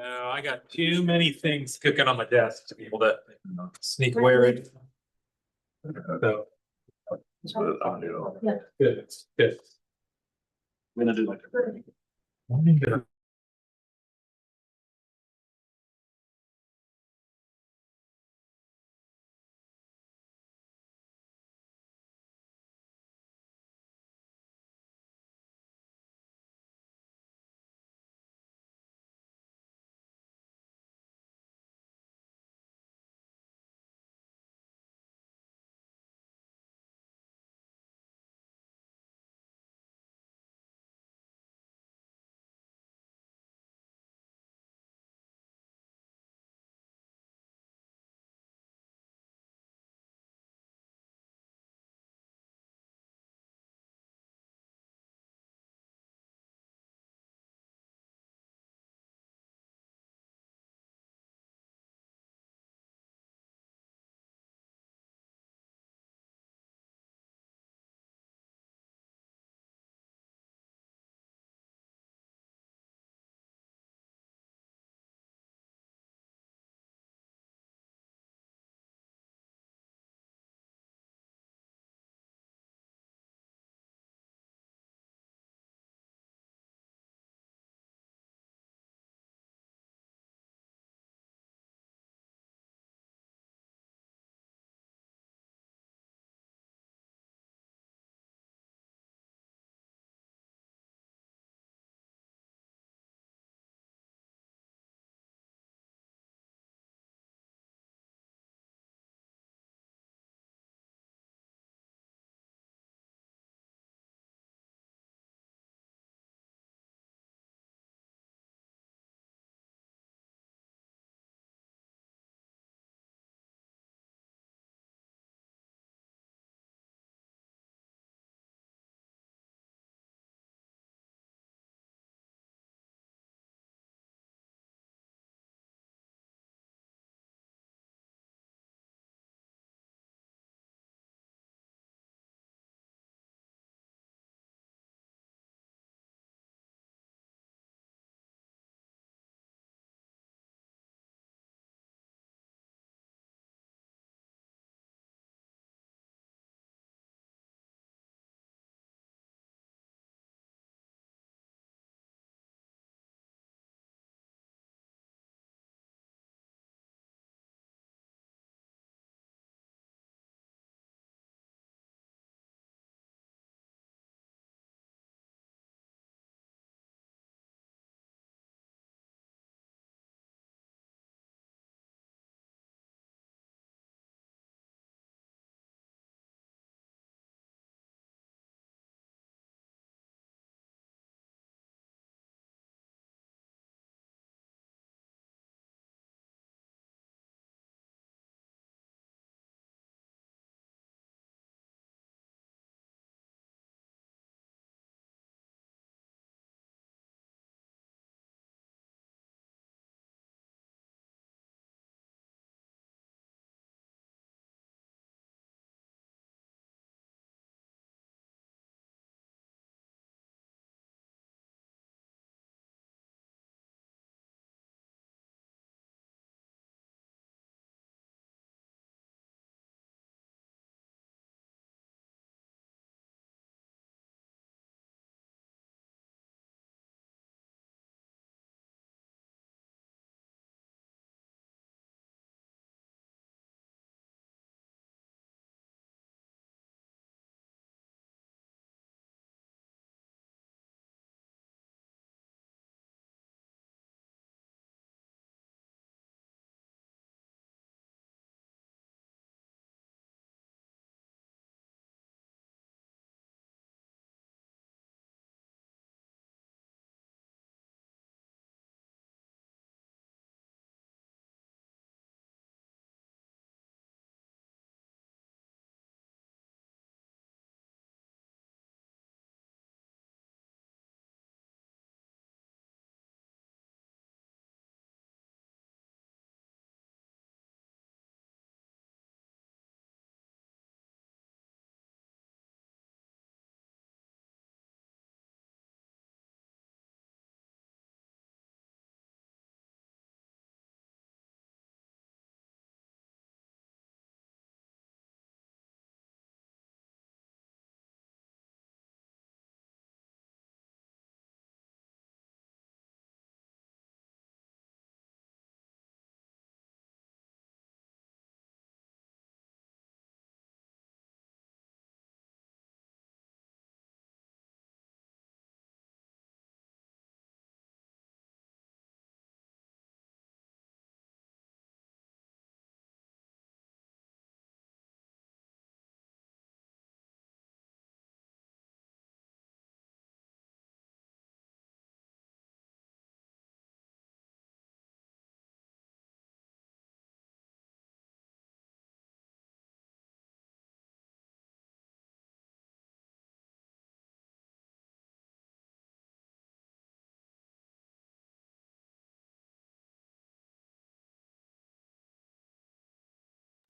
I got too many things cooking on my desk to be able to sneak wear it. So, That's what I'll do. good, good. I'm gonna do like a.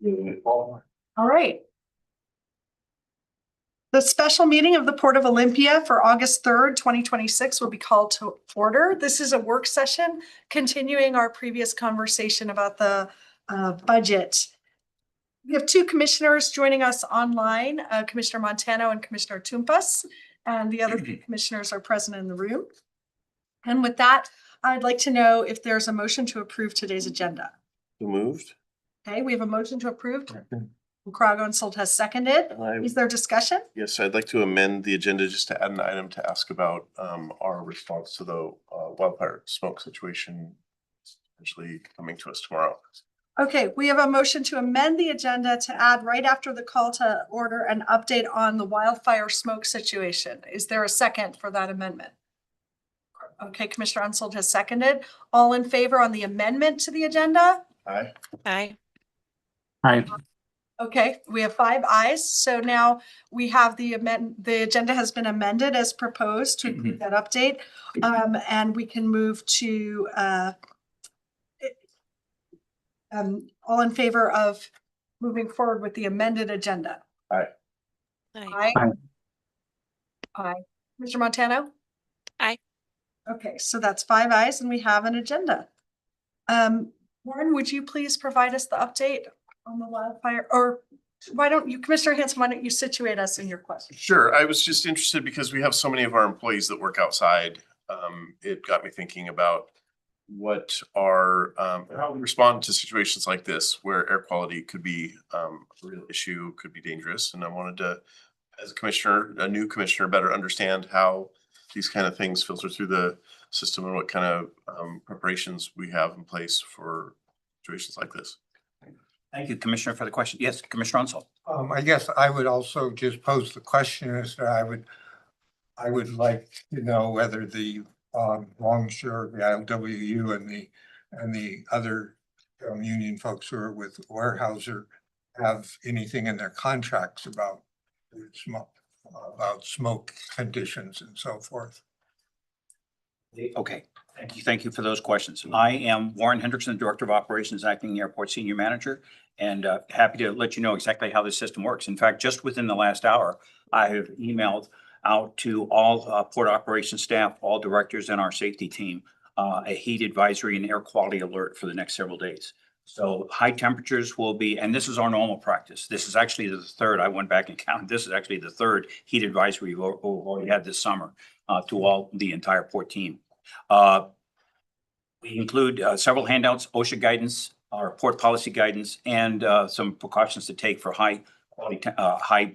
All right. The special meeting of the Port of Olympia for August 3rd, 2026 will be called to order. This is a work session continuing our previous conversation about the budget. We have two commissioners joining us online, Commissioner Montano and Commissioner Tumpas, and the other commissioners are present in the room. And with that, I'd like to know if there's a motion to approve today's agenda. So moved. Okay, we have a motion to approve. Crago and Sold has seconded. Is there discussion? Yes, I'd like to amend the agenda just to add an item to ask about our response to the wildfire smoke situation potentially coming to us tomorrow. Okay, we have a motion to amend the agenda to add right after the call to order an update on the wildfire smoke situation. Is there a second for that amendment? Okay, Commissioner Unsold has seconded. All in favor on the amendment to the agenda? Aye. Aye. Okay, we have 5 ayes. So now we have the agenda has been amended as proposed to include that update. And we can move to all in favor of moving forward with the amended agenda. Aye. Aye. Aye. Mr. Montano? Aye. Okay, so that's 5 ayes and we have an agenda. Warren, would you please provide us the update on the wildfire, or why don't you, Commissioner Hanson, why don't you situate us in your question? Sure. I was just interested because we have so many of our employees that work outside. It got me thinking about what are, how we respond to situations like this where air quality could be a real issue, could be dangerous. And I wanted to, as a commissioner, a new commissioner, better understand how these kind of things filter through the system and what kind of preparations we have in place for situations like this. Thank you, Commissioner, for the question. Yes, Commissioner Unseld. I guess I would also just pose the question is that I would like to know whether the Longshore, the ILWU and the other union folks who are with Weyerhaeuser have anything in their contracts about smoke conditions and so forth. Okay, thank you for those questions. I am Warren Hendrickson, Director of Operations, Acting Airport Senior Manager, and happy to let you know exactly how this system works. In fact, just within the last hour, I have emailed out to all port operations staff, all directors and our safety team, a heat advisory and air quality alert for the next several days. So high temperatures will be, and this is our normal practice. This is actually the third, I went back and counted, this is actually the third heat advisory we've already had this summer to the entire port team. We include several handouts, OSHA guidance, our port policy guidance, and some precautions to take for high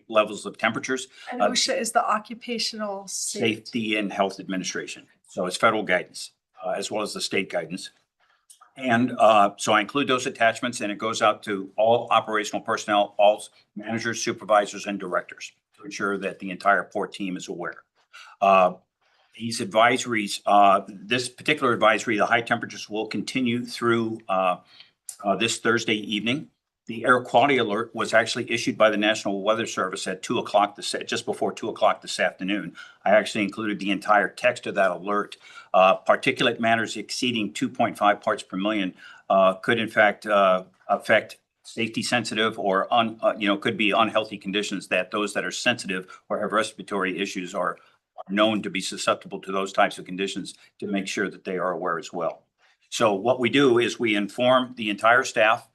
levels of temperatures. And OSHA is the Occupational Safety and Health Administration. So it's federal guidance as well as the state guidance. And so I include those attachments, and it goes out to all operational personnel, all managers, supervisors, and directors to ensure that the entire port team is aware. These advisories, this particular advisory, the high temperatures will continue through this Thursday evening. The air quality alert was actually issued by the National Weather Service at 2 o'clock, just before 2 o'clock this afternoon. I actually included the entire text of that alert. Particulate matters exceeding 2.5 parts per million could in fact affect safety sensitive or could be unhealthy conditions that those that are sensitive or have respiratory issues are known to be susceptible to those types of conditions, to make sure that they are aware as well. So what we do is we inform the entire staff,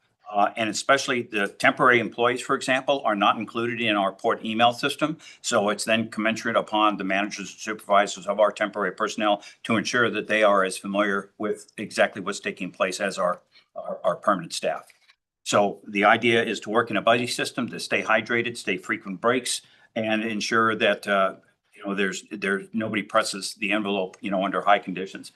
and especially the temporary employees, for example, are not included in our port email system. So it's then commensurate upon the managers and supervisors of our temporary personnel to ensure that they are as familiar with exactly what's taking place as our permanent staff. So the idea is to work in a buddy system, to stay hydrated, stay frequent breaks, and ensure that there's nobody presses the envelope, under high conditions.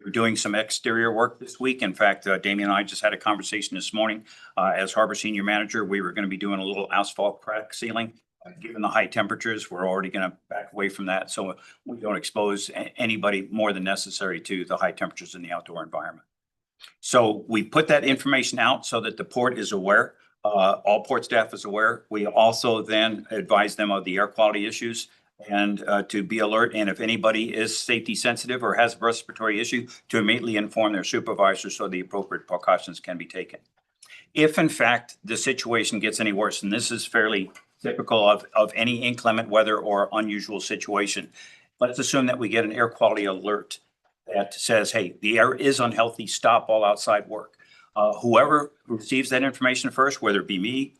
We're doing some exterior work this week. In fact, Damien and I just had a conversation this morning. As Harbor Senior Manager, we were going to be doing a little asphalt crack sealing. Given the high temperatures, we're already going to back away from that, so we don't expose anybody more than necessary to the high temperatures in the outdoor environment. So we put that information out so that the port is aware. All port staff is aware. We also then advise them of the air quality issues and to be alert. And if anybody is safety sensitive or has a respiratory issue, to immediately inform their supervisor so the appropriate precautions can be taken. If in fact the situation gets any worse, and this is fairly typical of any inclement weather or unusual situation, let's assume that we get an air quality alert that says, hey, the air is unhealthy, stop all outside work. Whoever receives that information first, whether it be me,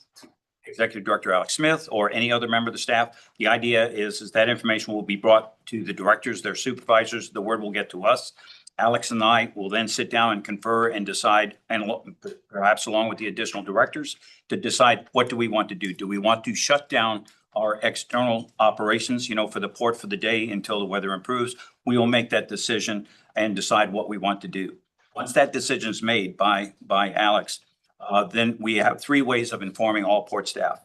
Executive Director Alex Smith, or any other member of the staff, the idea is that information will be brought to the directors, their supervisors, the word will get to us. Alex and I will then sit down and confer and decide, and perhaps along with the additional directors, to decide what do we want to do? Do we want to shut down our external operations, for the port for the day until the weather improves? We will make that decision and decide what we want to do. Once that decision is made by Alex, then we have 3 ways of informing all port staff.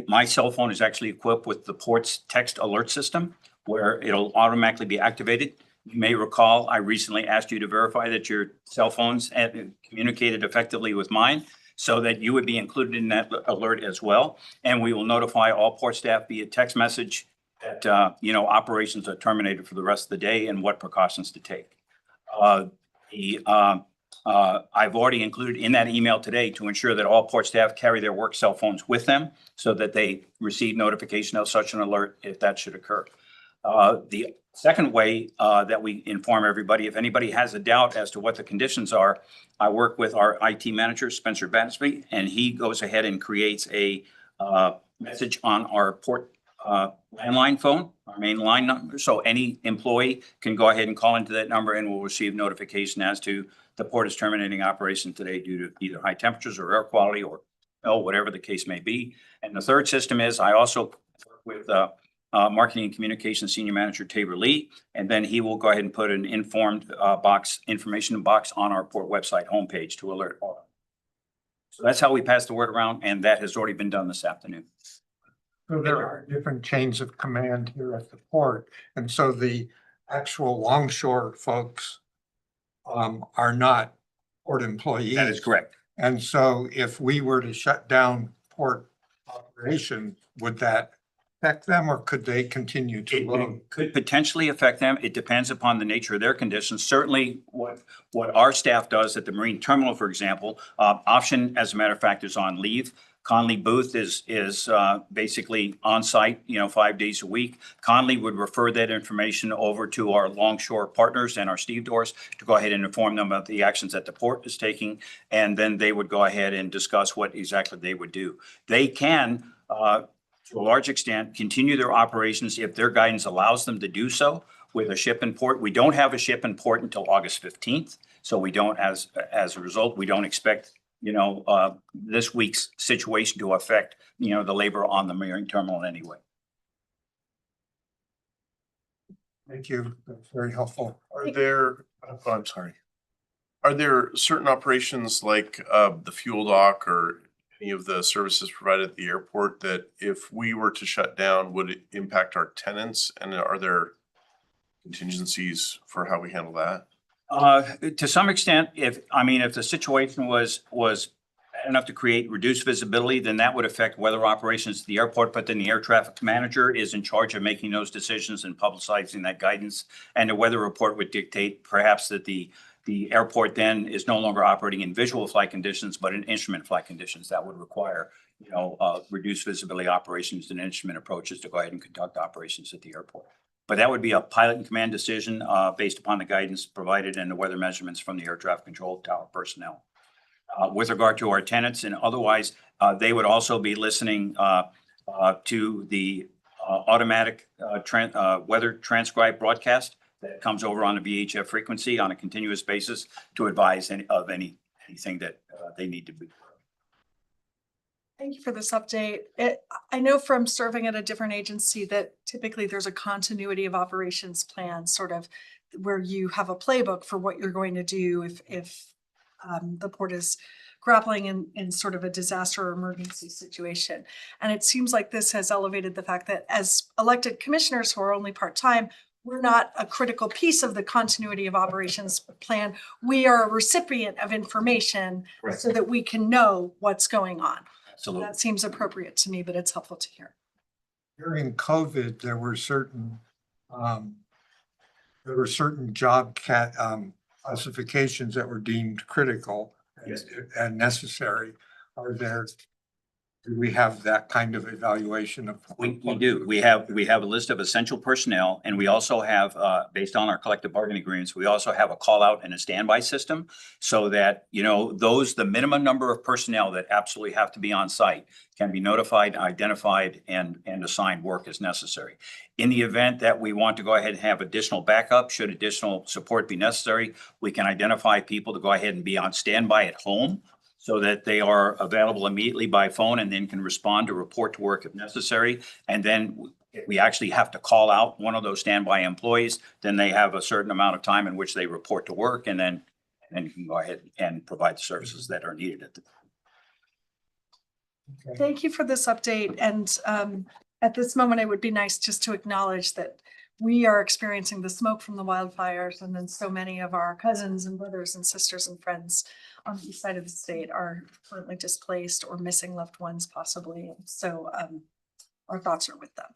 My cell phone is actually equipped with the port's text alert system, where it'll automatically be activated. You may recall, I recently asked you to verify that your cell phones had communicated effectively with mine, so that you would be included in that alert as well. And we will notify all port staff via text message that, operations are terminated for the rest of the day and what precautions to take. I've already included in that email today to ensure that all port staff carry their work cell phones with them so that they receive notification of such an alert if that should occur. The second way that we inform everybody, if anybody has a doubt as to what the conditions are, I work with our IT manager, Spencer Batsby, and he goes ahead and creates a message on our port landline phone, our main line number. So any employee can go ahead and call into that number and will receive notification as to the port is terminating operation today due to either high temperatures or air quality or whatever the case may be. And the third system is I also work with Marketing and Communications Senior Manager Tabor Lee, and then he will go ahead and put an informed information box on our port website homepage to alert all. So that's how we pass the word around, and that has already been done this afternoon. So there are different chains of command here at the port, and so the actual longshore folks are not port employees. That is correct. And so if we were to shut down port operation, would that affect them, or could they continue to load? It could potentially affect them. It depends upon the nature of their conditions. Certainly what our staff does at the Marine Terminal, for example, Option, as a matter of fact, is on leave. Conley Booth is basically on site, 5 days a week. Conley would refer that information over to our longshore partners and our stevedores to go ahead and inform them of the actions that the port is taking. And then they would go ahead and discuss what exactly they would do. They can, to a large extent, continue their operations if their guidance allows them to do so with a ship in port. We don't have a ship in port until August 15th. So we don't, as a result, we don't expect this week's situation to affect, the labor on the Marine Terminal in any way. Thank you. That's very helpful. Are there, I'm sorry. Are there certain operations like the fuel dock or any of the services provided at the airport that if we were to shut down, would it impact our tenants? And are there contingencies for how we handle that? To some extent, if the situation was bad enough to create reduced visibility, then that would affect weather operations at the airport. But then the air traffic manager is in charge of making those decisions and publicizing that guidance. And the weather report would dictate perhaps that the airport then is no longer operating in visual flight conditions, but in instrument flight conditions. That would require, reduced visibility operations and instrument approaches to go ahead and conduct operations at the airport. But that would be a pilot and command decision based upon the guidance provided and the weather measurements from the air traffic control tower personnel. With regard to our tenants and otherwise, they would also be listening to the automatic weather transcribe broadcast that comes over on the VHF frequency on a continuous basis to advise of anything that they need to be. Thank you for this update. I know from serving at a different agency that typically there's a continuity of operations plan, sort of where you have a playbook for what you're going to do if the port is grappling in sort of a disaster or emergency situation. And it seems like this has elevated the fact that as elected commissioners who are only part-time, we're not a critical piece of the continuity of operations plan. We are a recipient of information so that we can know what's going on. Absolutely. That seems appropriate to me, but it's helpful to hear. During COVID, there were certain job classifications that were deemed critical. and necessary, do we have that kind of evaluation of? We do. We have a list of essential personnel, and we also have, based on our collective bargaining agreements, we also have a call out and a standby system. So that, the minimum number of personnel that absolutely have to be on site can be notified, identified, and assigned work as necessary. In the event that we want to go ahead and have additional backup, should additional support be necessary, we can identify people to go ahead and be on standby at home, so that they are available immediately by phone and then can respond to report to work if necessary. And then if we actually have to call out one of those standby employees, then they have a certain amount of time in which they report to work, and then you can go ahead and provide the services that are needed at the. Thank you for this update. And at this moment, it would be nice just to acknowledge that we are experiencing the smoke from the wildfires, and then so many of our cousins and brothers and sisters and friends on the east side of the state are currently displaced or missing loved ones possibly. So our thoughts are with them.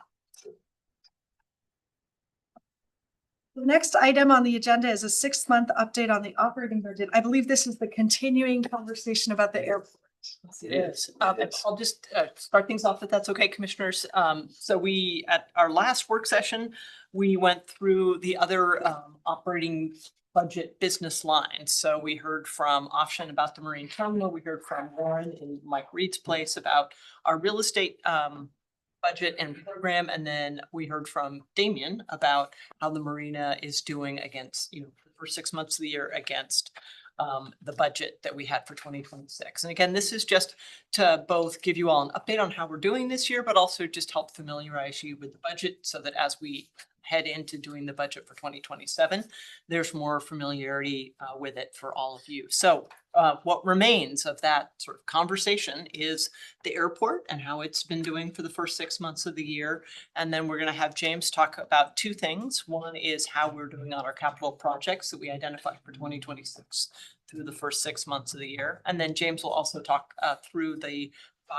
The next item on the agenda is a 6-month update on the operating budget. I believe this is the continuing conversation about the airport. Yes, it is. I'll just start things off if that's okay, commissioners. So we, at our last work session, we went through the other operating budget business lines. So we heard from Afshan about the marine terminal. We heard from Warren in Mike Reed's place about our real estate budget and program. And then we heard from Damien about how the marina is doing against, for 6 months of the year against the budget that we had for 2026. And again, this is just to both give you all an update on how we're doing this year, but also just help familiarize you with the budget so that as we head into doing the budget for 2027, there's more familiarity with it for all of you. So what remains of that sort of conversation is the airport and how it's been doing for the first 6 months of the year. And then we're going to have James talk about two things. One is how we're doing on our capital projects that we identified for 2026 through the first 6 months of the year. And then James will also talk through the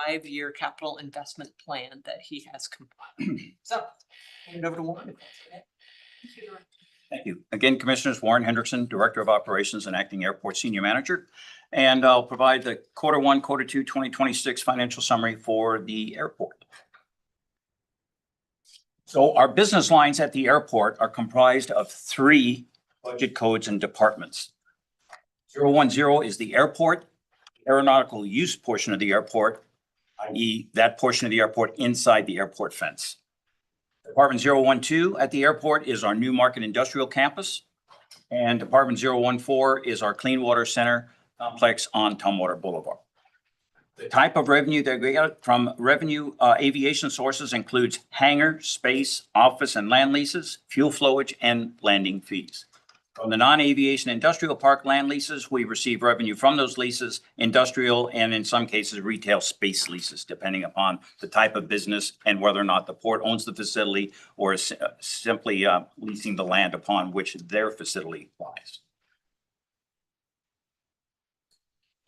5-year capital investment plan that he has compiled. So hand it over to Warren. Thank you. Again, Commissioners, Warren Hendrickson, Director of Operations and Acting Airport Senior Manager. And I'll provide the Q1, Q2, 2026 financial summary for the airport. So our business lines at the airport are comprised of 3 budget codes and departments. 010 is the airport, aeronautical use portion of the airport, i.e. that portion of the airport inside the airport fence. Department 012 at the airport is our new Market Industrial Campus. And Department 014 is our Clean Water Center complex on Tumwater Boulevard. The type of revenue that we get from revenue aviation sources includes hangar, space, office, and land leases, fuel flowage, and landing fees. From the non-aviation industrial park land leases, we receive revenue from those leases, industrial, and in some cases, retail space leases, depending upon the type of business and whether or not the port owns the facility or is simply leasing the land upon which their facility lies.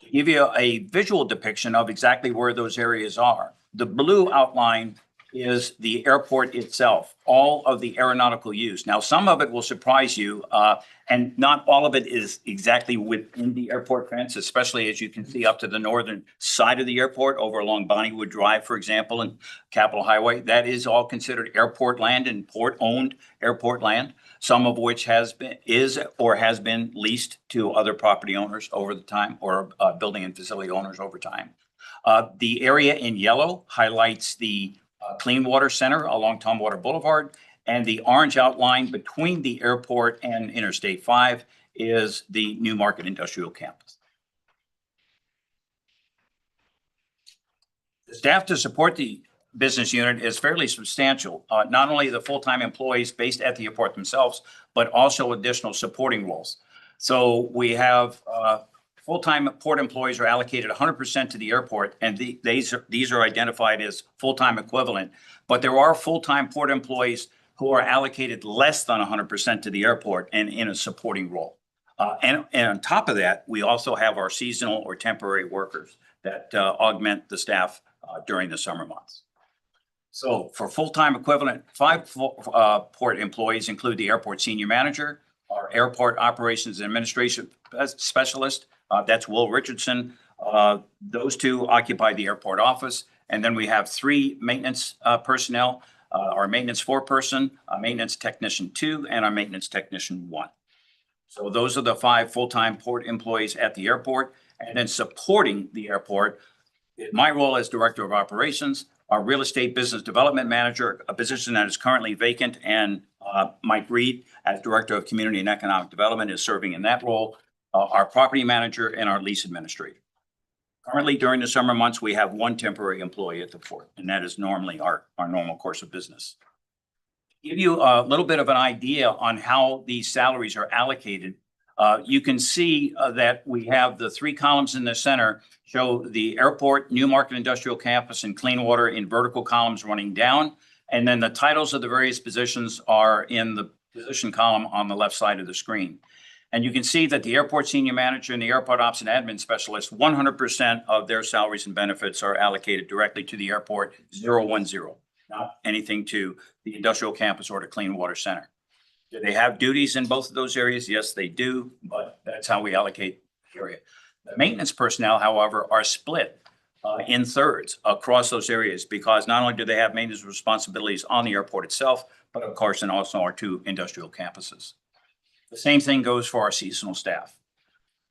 To give you a visual depiction of exactly where those areas are, the blue outline is the airport itself, all of the aeronautical use. Now, some of it will surprise you, and not all of it is exactly within the airport fence, especially as you can see up to the northern side of the airport over along Bonnywood Drive, for example, and Capitol Highway. That is all considered airport land and port-owned airport land, some of which has been leased to other property owners over the time, or building and facility owners over time. The area in yellow highlights the Clean Water Center along Tumwater Boulevard, and the orange outline between the airport and Interstate 5 is the new Market Industrial Campus. The staff to support the business unit is fairly substantial, not only the full-time employees based at the airport themselves, but also additional supporting roles. So we have full-time port employees are allocated 100% to the airport, and these are identified as full-time equivalent. But there are full-time port employees who are allocated less than 100% to the airport and in a supporting role. And on top of that, we also have our seasonal or temporary workers that augment the staff during the summer months. So for full-time equivalent, 5 port employees include the airport senior manager, our airport operations and administration specialist, that's Will Richardson. Those two occupy the airport office. And then we have three maintenance personnel, our maintenance 4-person, a maintenance technician 2, and our maintenance technician 1. So those are the 5 full-time port employees at the airport. And then supporting the airport, my role as director of operations, our real estate business development manager, a position that is currently vacant, and Mike Reed, as director of community and economic development, is serving in that role, our property manager, and our lease administrator. Currently, during the summer months, we have 1 temporary employee at the port, and that is normally our normal course of business. Give you a little bit of an idea on how these salaries are allocated. You can see that we have the 3 columns in the center show the airport, New Market Industrial Campus, and Clean Water in vertical columns running down. And then the titles of the various positions are in the position column on the left side of the screen. And you can see that the airport senior manager and the airport ops and admin specialist, 100% of their salaries and benefits are allocated directly to the airport, 010, not anything to the industrial campus or to Clean Water Center. Do they have duties in both of those areas? Yes, they do, but that's how we allocate the area. The maintenance personnel, however, are split in thirds across those areas because not only do they have maintenance responsibilities on the airport itself, but of course, and also our 2 industrial campuses. The same thing goes for our seasonal staff.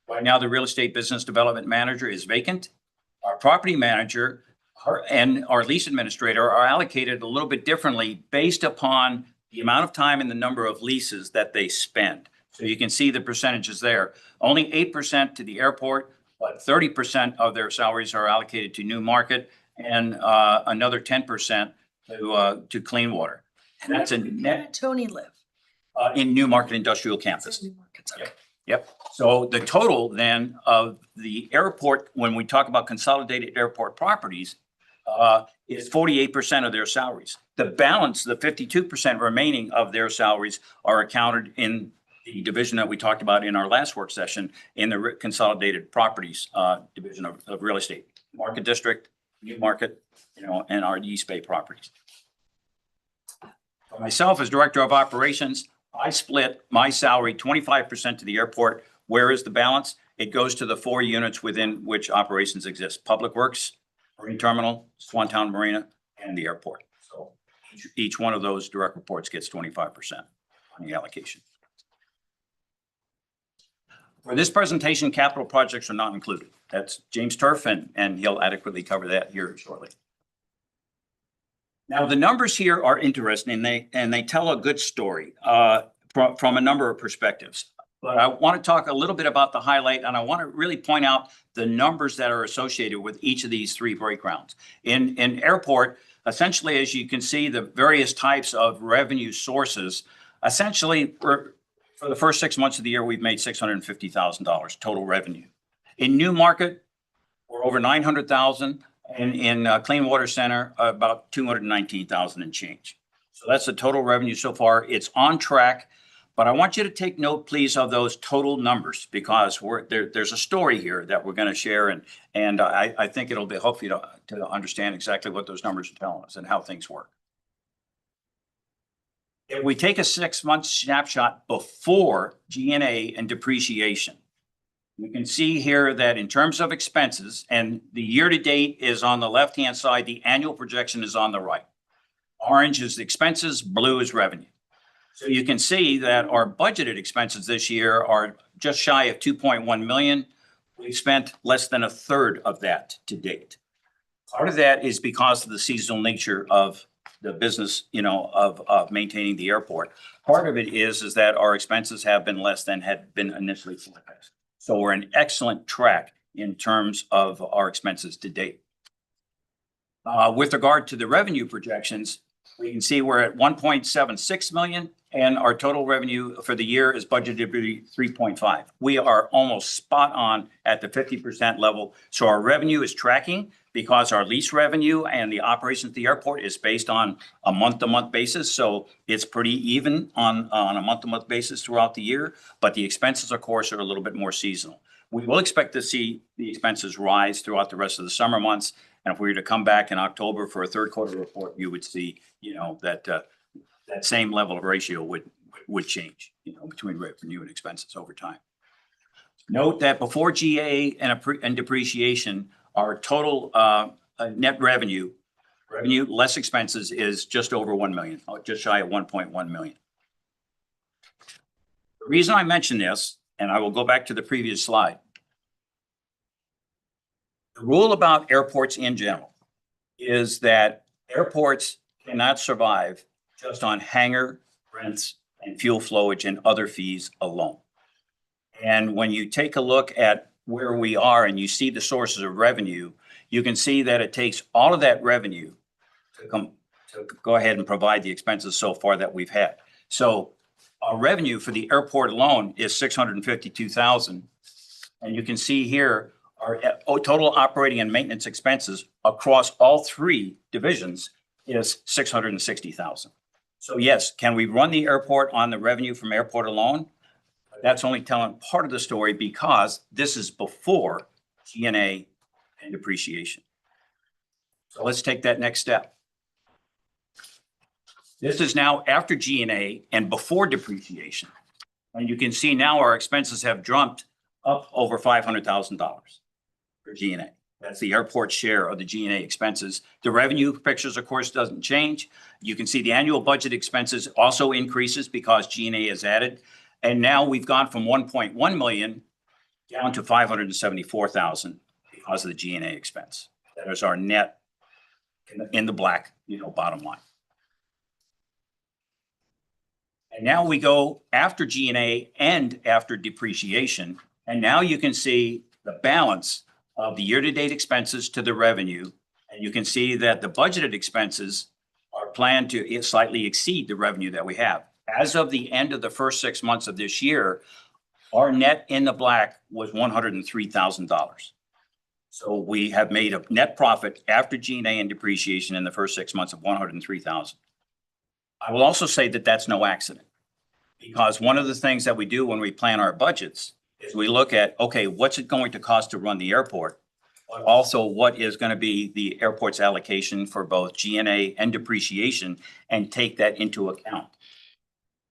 Right now, the real estate business development manager is vacant. Our property manager and our lease administrator are allocated a little bit differently based upon the amount of time and the number of leases that they spend. So you can see the percentages there. Only 8% to the airport, but 30% of their salaries are allocated to New Market and another 10% to Clean Water. And that's a Where net did Tony live? in New Market Industrial Campus. New Markets, okay. Yep. So the total then of the airport, when we talk about consolidated airport properties, is 48% of their salaries. The balance, the 52% remaining of their salaries are accounted in the division that we talked about in our last work session in the consolidated properties division of real estate, Market District, New Market, and our East Bay properties. For myself as director of operations, I split my salary 25% to the airport. Where is the balance? It goes to the 4 units within which operations exist: Public Works, Marine Terminal, Swantown Marina, and the airport. So each one of those direct reports gets 25% on the allocation. For this presentation, capital projects are not included. That's James Turf, and he'll adequately cover that here shortly. Now, the numbers here are interesting, and they tell a good story from a number of perspectives. But I want to talk a little bit about the highlight, and I want to really point out the numbers that are associated with each of these 3 breakdowns. In airport, essentially, as you can see, the various types of revenue sources, essentially, for the first 6 months of the year, we've made $650,000 total revenue. In New Market, we're over $900,000. And in Clean Water Center, about $219,000 and change. So that's the total revenue so far. It's on track, but I want you to take note, please, of those total numbers because there's a story here that we're going to share, and I think it'll be helpful to understand exactly what those numbers are telling us and how things work. If we take a 6-month snapshot before G&A and depreciation, you can see here that in terms of expenses, and the year-to-date is on the left-hand side, the annual projection is on the right. Orange is expenses, blue is revenue. So you can see that our budgeted expenses this year are just shy of 2.1 million. We've spent less than 1/3 of that to date. Part of that is because of the seasonal nature of the business, of maintaining the airport. Part of it is that our expenses have been less than had been initially forecast. So we're an excellent track in terms of our expenses to date. With regard to the revenue projections, we can see we're at 1.76 million and our total revenue for the year is budgeted to be 3.5. We are almost spot on at the 50% level. So our revenue is tracking because our lease revenue and the operations at the airport is based on a month-to-month basis. So it's pretty even on a month-to-month basis throughout the year. But the expenses, of course, are a little bit more seasonal. We will expect to see the expenses rise throughout the rest of the summer months. And if we were to come back in October for a third quarter report, you would see, that same level of ratio would would change, between revenue and expenses over time. Note that before GA and depreciation, our total net revenue less expenses is just over 1 million, just shy of 1.1 million. The reason I mention this, and I will go back to the previous slide. The rule about airports in general is that airports cannot survive just on hangar rents and fuel flowage and other fees alone. And when you take a look at where we are and you see the sources of revenue, you can see that it takes all of that revenue to go ahead and provide the expenses so far that we've had. So our revenue for the airport alone is 652,000. And you can see here our total operating and maintenance expenses across all three divisions is 660,000. So yes, can we run the airport on the revenue from airport alone? That's only telling part of the story because this is before G&A and depreciation. So let's take that next step. This is now after G&A and before depreciation. And you can see now our expenses have jumped up over $500,000 for G&A. That's the airport share of the G&A expenses. The revenue pictures, of course, doesn't change. You can see the annual budget expenses also increases because G&A is added. And now we've gone from 1.1 million down to 574,000 because of the G&A expense. That is our net in the black, bottom line. And now we go after G&A and after depreciation. And now you can see the balance of the year-to-date expenses to the revenue. And you can see that the budgeted expenses are planned to slightly exceed the revenue that we have. As of the end of the first 6 months of this year, our net in the black was $103,000. So we have made a net profit after G&A and depreciation in the first 6 months of $103,000. I will also say that that's no accident, because one of the things that we do when we plan our budgets is we look at, okay, what's it going to cost to run the airport? But also what is going to be the airport's allocation for both G&A and depreciation, and take that into account.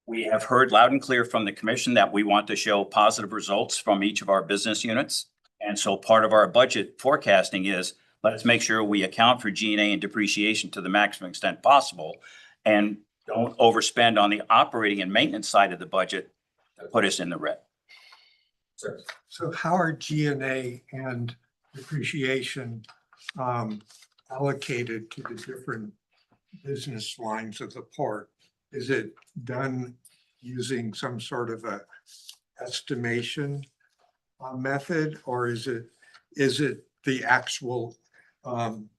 We have heard loud and clear from the commission that we want to show positive results from each of our business units. And so part of our budget forecasting is, let's make sure we account for G&A and depreciation to the maximum extent possible, and don't overspend on the operating and maintenance side of the budget to put us in the red. So how are G&A and depreciation allocated to the different business lines of the port? Is it done using some sort of a estimation method, or is it the actual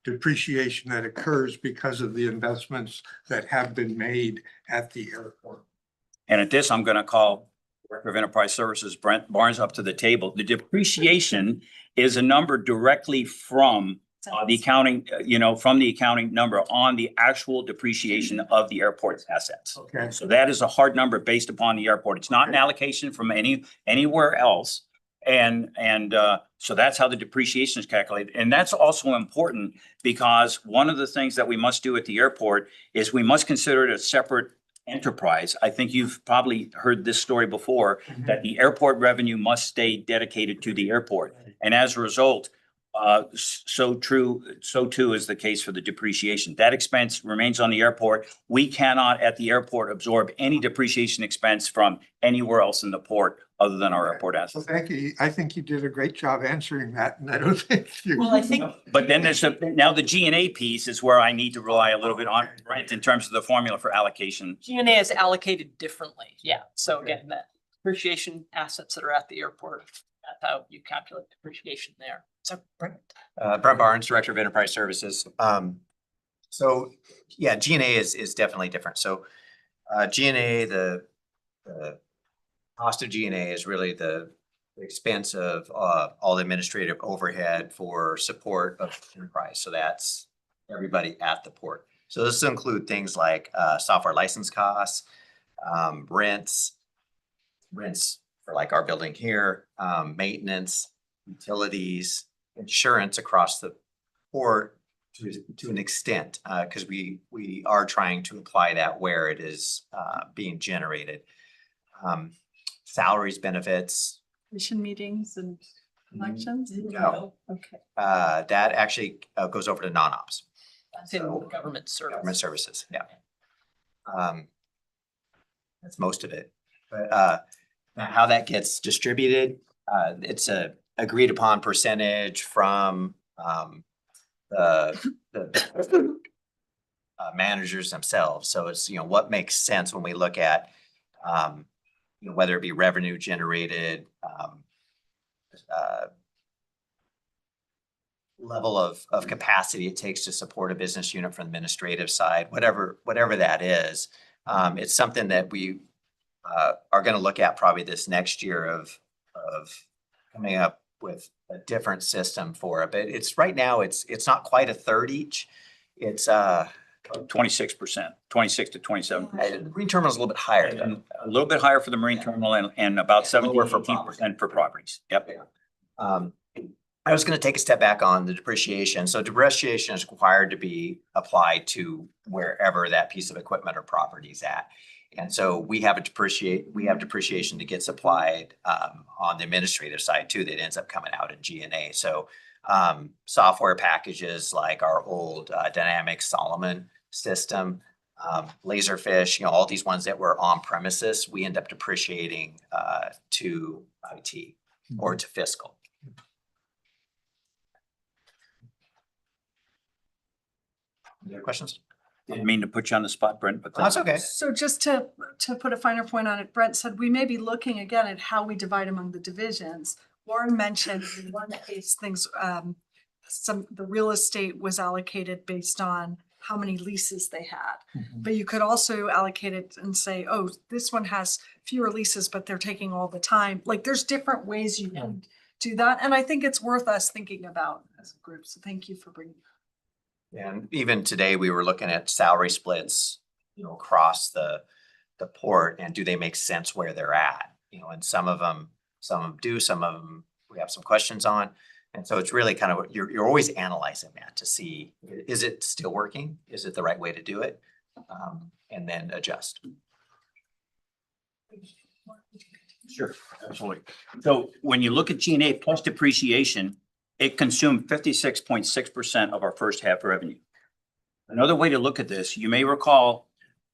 depreciation that occurs because of the investments that have been made at the airport? And at this, I'm going to call Director of Enterprise Services, Brent Barnes, up to the table. The depreciation is a number directly from the accounting, from the accounting number on the actual depreciation of the airport's assets. Okay. So that is a hard number based upon the airport. It's not an allocation from anywhere else. And so that's how the depreciation is calculated. And that's also important because one of the things that we must do at the airport is we must consider it a separate enterprise. I think you've probably heard this story before, that the airport revenue must stay dedicated to the airport. And as a result, so too is the case for the depreciation. That expense remains on the airport. We cannot at the airport absorb any depreciation expense from anywhere else in the port other than our airport Well, assets. thank you. I think you did a great job answering that, and I don't think you. Well, I think But then now the G&A piece is where I need to rely a little bit on, right, in terms of the formula for allocation. G&A is allocated differently. Yeah. So again, that depreciation assets that are at the airport, that's how you calculate depreciation there. So Brent. Brent Barnes, Director of Enterprise Services. So yeah, G&A is definitely different. So G&A, the cost of G&A is really the expense of all the administrative overhead for support of enterprise. So that's everybody at the port. So this will include things like software license costs, rents for like our building here, maintenance, utilities, insurance across the port to an extent, because we are trying to apply that where it is being generated. salaries, benefits. Commission meetings and elections? No. Okay. That actually goes over to non-ops, That's in government service. government services, yeah. That's most of it. But now how that gets distributed, it's a agreed upon percentage from the managers themselves. So it's, you know, what makes sense when we look at you know, whether it be revenue generated, level of capacity it takes to support a business unit from the administrative side, whatever that is. It's something that we are going to look at probably this next year of coming up with a different system for it. But it's right now, it's not quite a third each. It's 26%, 26 to 27%. Green terminal is a little bit higher. And a little bit higher for the marine terminal and about Lower for 17% for properties. Yep. I was going to take a step back on the depreciation. So depreciation is required to be applied to wherever that piece of equipment or property is at. And so we have depreciation that gets applied on the administrative side too, that ends up coming out in G&A. So software packages like our old Dynamics Solomon system, Laserfish, you know, all these ones that were on premises, we end up depreciating to IT or to fiscal. Any other questions? Didn't mean to put you on the spot, Brent, but That's okay. So just to put a finer point on it, Brent said we may be looking again at how we divide among the divisions. Warren mentioned in one case things, the real estate was allocated based on how many leases they had. But you could also allocate it and say, oh, this one has fewer leases, but they're taking all the time. Like there's different ways you can do that. And I think it's worth us thinking about as a group. So thank you for bringing that. And even today, we were looking at salary splits, you know, across the port, and do they make sense where they're at? You know, and some of them do, some of them we have some questions on. And so it's really kind of, you're always analyzing that to see, is it still working? Is it the right way to do it? And then adjust. Sure, absolutely. So when you look at G&A plus depreciation, it consumed 56.6% of our first half revenue. Another way to look at this, you may recall,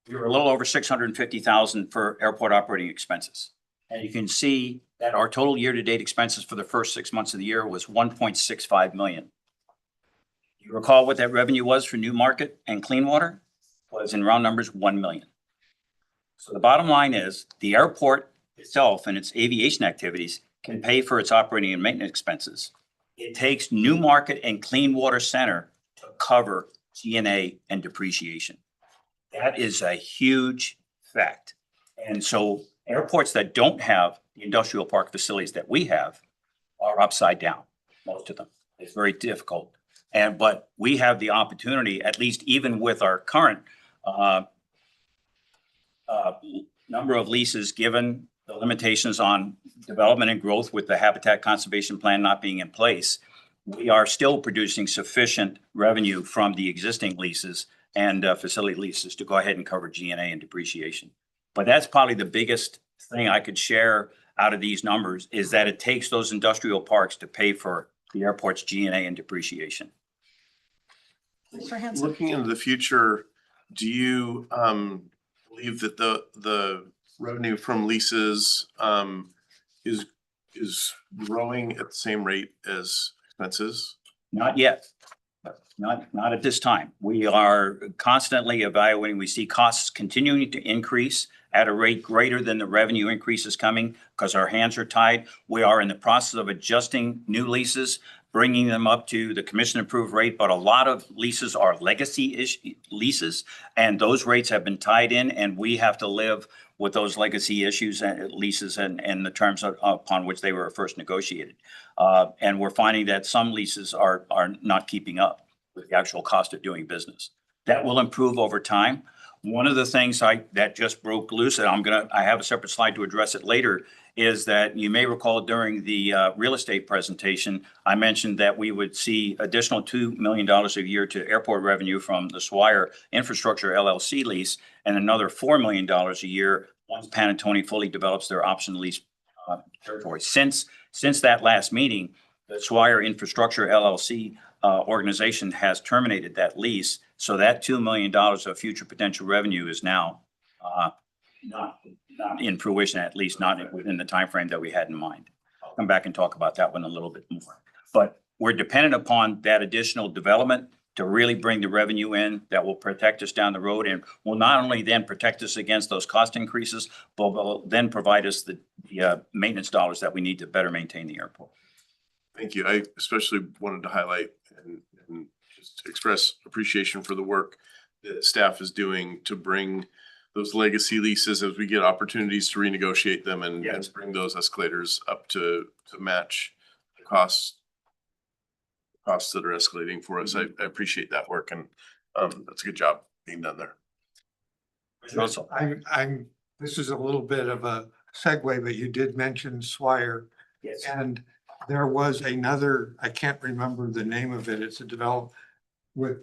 we were a little over 650,000 for airport operating expenses. And you can see that our total year-to-date expenses for the first 6 months of the year was 1.65 million. You recall what that revenue was for Newmarket and Clean Water? Was in round numbers, 1 million. So the bottom line is the airport itself and its aviation activities can pay for its operating and maintenance expenses. It takes Newmarket and Clean Water Center to cover G&A and depreciation. That is a huge fact. And so airports that don't have the industrial park facilities that we have are upside down, most of them. It's very difficult. But we have the opportunity, at least even with our current number of leases, given the limitations on development and growth with the habitat conservation plan not being in place, we are still producing sufficient revenue from the existing leases and facility leases to go ahead and cover G&A and depreciation. But that's probably the biggest thing I could share out of these numbers, is that it takes those industrial parks to pay for the airport's G&A and depreciation. Mr. Hanson. Looking into the future, do you believe that the revenue from leases is growing at the same rate as expenses? Not yet. Not at this time. We are constantly evaluating. We see costs continuing to increase at a rate greater than the revenue increases coming because our hands are tied. We are in the process of adjusting new leases, bringing them up to the commission approved rate, but a lot of leases are legacy leases, and those rates have been tied in, and we have to live with those legacy issues and leases and the terms upon which they were first negotiated. And we're finding that some leases are not keeping up with the actual cost of doing business. That will improve over time. One of the things that just broke loose, and I have a separate slide to address it later, is that you may recall during the real estate presentation, I mentioned that we would see additional $2 million a year to airport revenue from the Swire Infrastructure LLC lease and another $4 million a year once Panattoni fully develops their option lease territory. Since that last meeting, the Swire Infrastructure LLC organization has terminated that lease. So that $2 million of future potential revenue is now not in fruition, at least not within the timeframe that we had in mind. I'll come back and talk about that one a little bit more. But we're dependent upon that additional development to really bring the revenue in that will protect us down the road and will not only then protect us against those cost increases, but will then provide us the maintenance dollars that we need to better maintain the airport. Thank you. I especially wanted to highlight and just express appreciation for the work that staff is doing to bring those legacy leases as we get opportunities to renegotiate them and Yes. bring those escalators up to match the costs that are escalating for us. I appreciate that work and that's a good job being done there. Also, This is a little bit of a segue, but you did mention Swire. yes. And there was another, I can't remember the name of it. It's a develop with,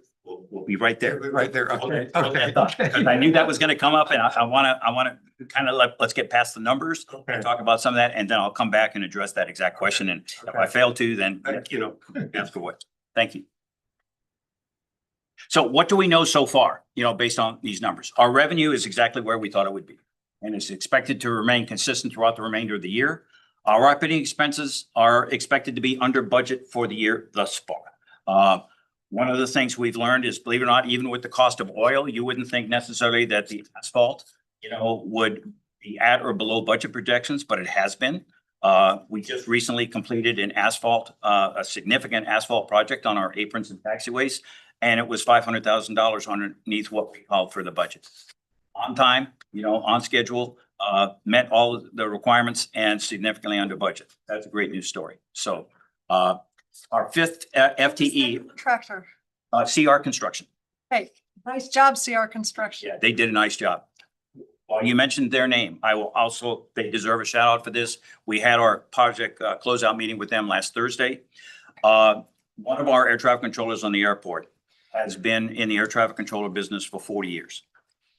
We'll be right there. right there. Okay, okay. Because I knew that was going to come up and I want to kind of let's get past the numbers Okay. and talk about some of that. And then I'll come back and address that exact question. And if I fail to, then, Thank you know, ask for what. Thank you. So what do we know so far, you know, based on these numbers? Our revenue is exactly where we thought it would be. And it's expected to remain consistent throughout the remainder of the year. Our operating expenses are expected to be under budget for the year thus far. One of the things we've learned is, believe it or not, even with the cost of oil, you wouldn't think necessarily that the asphalt, you know, would be at or below budget projections, but it has been. We just recently completed an asphalt, a significant asphalt project on our aprons and taxiways, and it was $500,000 underneath what we called for the budget. On time, you know, on schedule, met all of the requirements and significantly under budget. That's a great news story. So, our fifth FTE, Tractor. CR Construction. Hey, nice job, CR Construction. Yeah, they did a nice job. Well, you mentioned their name. I will also, they deserve a shout out for this. We had our project closeout meeting with them last Thursday. One of our air traffic controllers on the airport has been in the air traffic controller business for 40 years.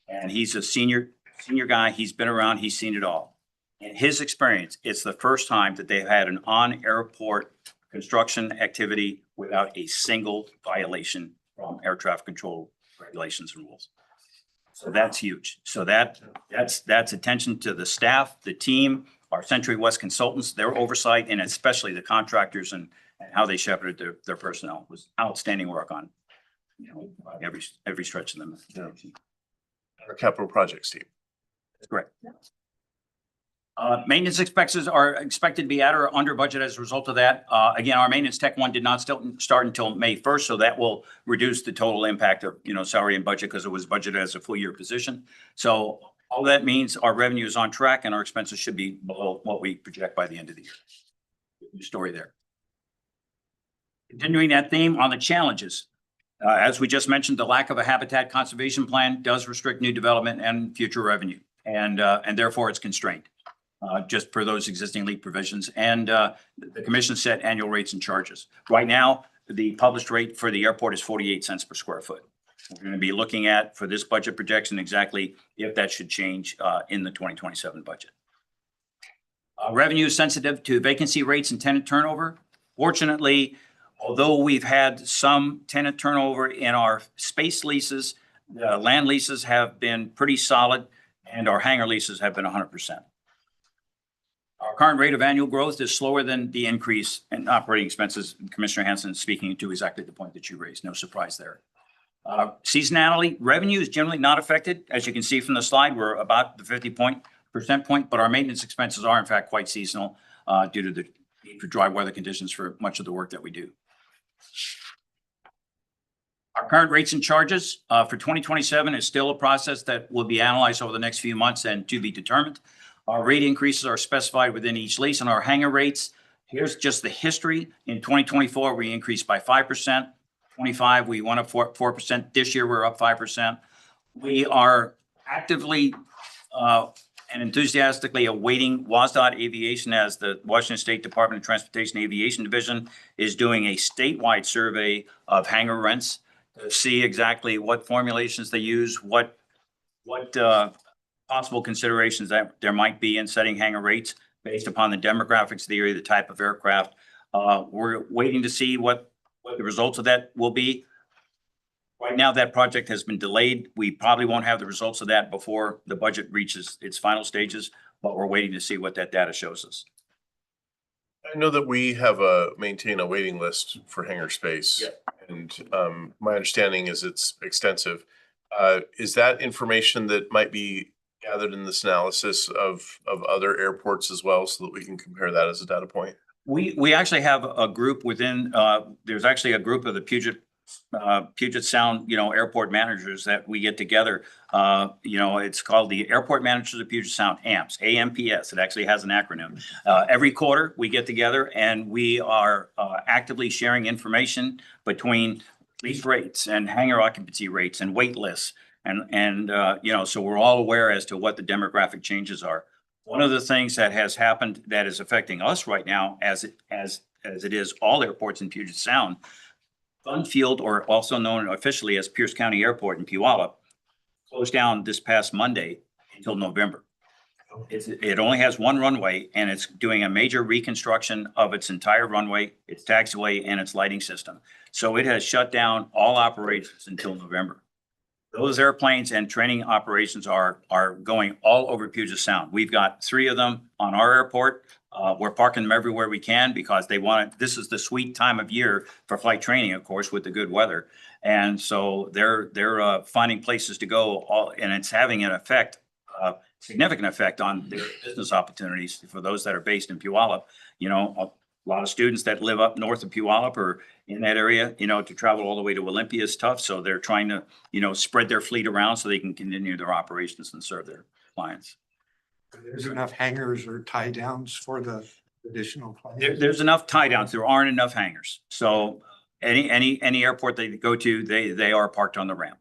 And he's a senior guy. He's been around, he's seen it all. In his experience, it's the first time that they've had an on-airport construction activity without a single violation from air traffic control regulations and rules. So that's huge. So that's attention to the staff, the team, our Century West consultants, their oversight, and especially the contractors and how they shepherded their personnel was outstanding work on, you know, every stretch of them. Our capital projects team. That's correct. Maintenance expenses are expected to be at or under budget as a result of that. Again, our maintenance tech one did not start until May 1st, so that will reduce the total impact of, you know, salary and budget because it was budgeted as a full year position. So all that means our revenue is on track and our expenses should be below what we project by the end of the year. New story there. Continuing that theme on the challenges. As we just mentioned, the lack of a habitat conservation plan does restrict new development and future revenue, and therefore it's constrained. Just per those existing LEAP provisions. And the commission set annual rates and charges. Right now, the published rate for the airport is 48 cents per square foot. We're going to be looking at, for this budget projection, exactly if that should change in the 2027 budget. Revenue is sensitive to vacancy rates and tenant turnover. Fortunately, although we've had some tenant turnover in our space leases, the land leases have been pretty solid and our hangar leases have been 100%. Our current rate of annual growth is slower than the increase in operating expenses. Commissioner Hanson is speaking to exactly the point that you raised. No surprise there. Seasonality, revenue is generally not affected. As you can see from the slide, we're about the 50% point, but our maintenance expenses are in fact quite seasonal due to the need for dry weather conditions for much of the work that we do. Our current rates and charges for 2027 is still a process that will be analyzed over the next few months and to be determined. Our rate increases are specified within each lease, and our hangar rates, here's just the history. In 2024, we increased by 5%. 25, we went up 4%. This year, we're up 5%. We are actively and enthusiastically awaiting WSDOT Aviation, as the Washington State Department of Transportation Aviation Division is doing a statewide survey of hangar rents to see exactly what formulations they use, what possible considerations that there might be in setting hangar rates based upon the demographics of the area, the type of aircraft. We're waiting to see what the results of that will be. Right now, that project has been delayed. We probably won't have the results of that before the budget reaches its final stages, but we're waiting to see what that data shows us. I know that we maintain a waiting list for hangar space. Yeah. And my understanding is it's extensive. Is that information that might be gathered in this analysis of other airports as well, so that we can compare that as a data point? We actually have a group within, there's actually a group of the Puget Sound, airport managers that we get together. It's called the Airport Managers of Puget Sound, AMPS, AMPS. It actually has an acronym. Every quarter we get together and we are actively sharing information between lease rates and hangar occupancy rates and wait lists. So we're all aware as to what the demographic changes are. One of the things that has happened that is affecting us right now, as it is all airports in Puget Sound, Fun Field, or also known officially as Pierce County Airport in Puyallup, closed down this past Monday until November. It only has one runway and it's doing a major reconstruction of its entire runway, its taxiway and its lighting system. So it has shut down all operations until November. Those airplanes and training operations are going all over Puget Sound. We've got 3 of them on our airport. We're parking them everywhere we can because this is the sweet time of year for flight training, of course, with the good weather. And so they're finding places to go, and it's having an effect, significant effect on their business opportunities for those that are based in Puyallup. A lot of students that live up north of Puyallup or in that area, to travel all the way to Olympia is tough. So they're trying to, spread their fleet around so they can continue their operations and serve their clients. There's enough hangars or tie downs for the additional planes. There's enough tie downs. There aren't enough hangars. So any airport they go to, they are parked on the ramp.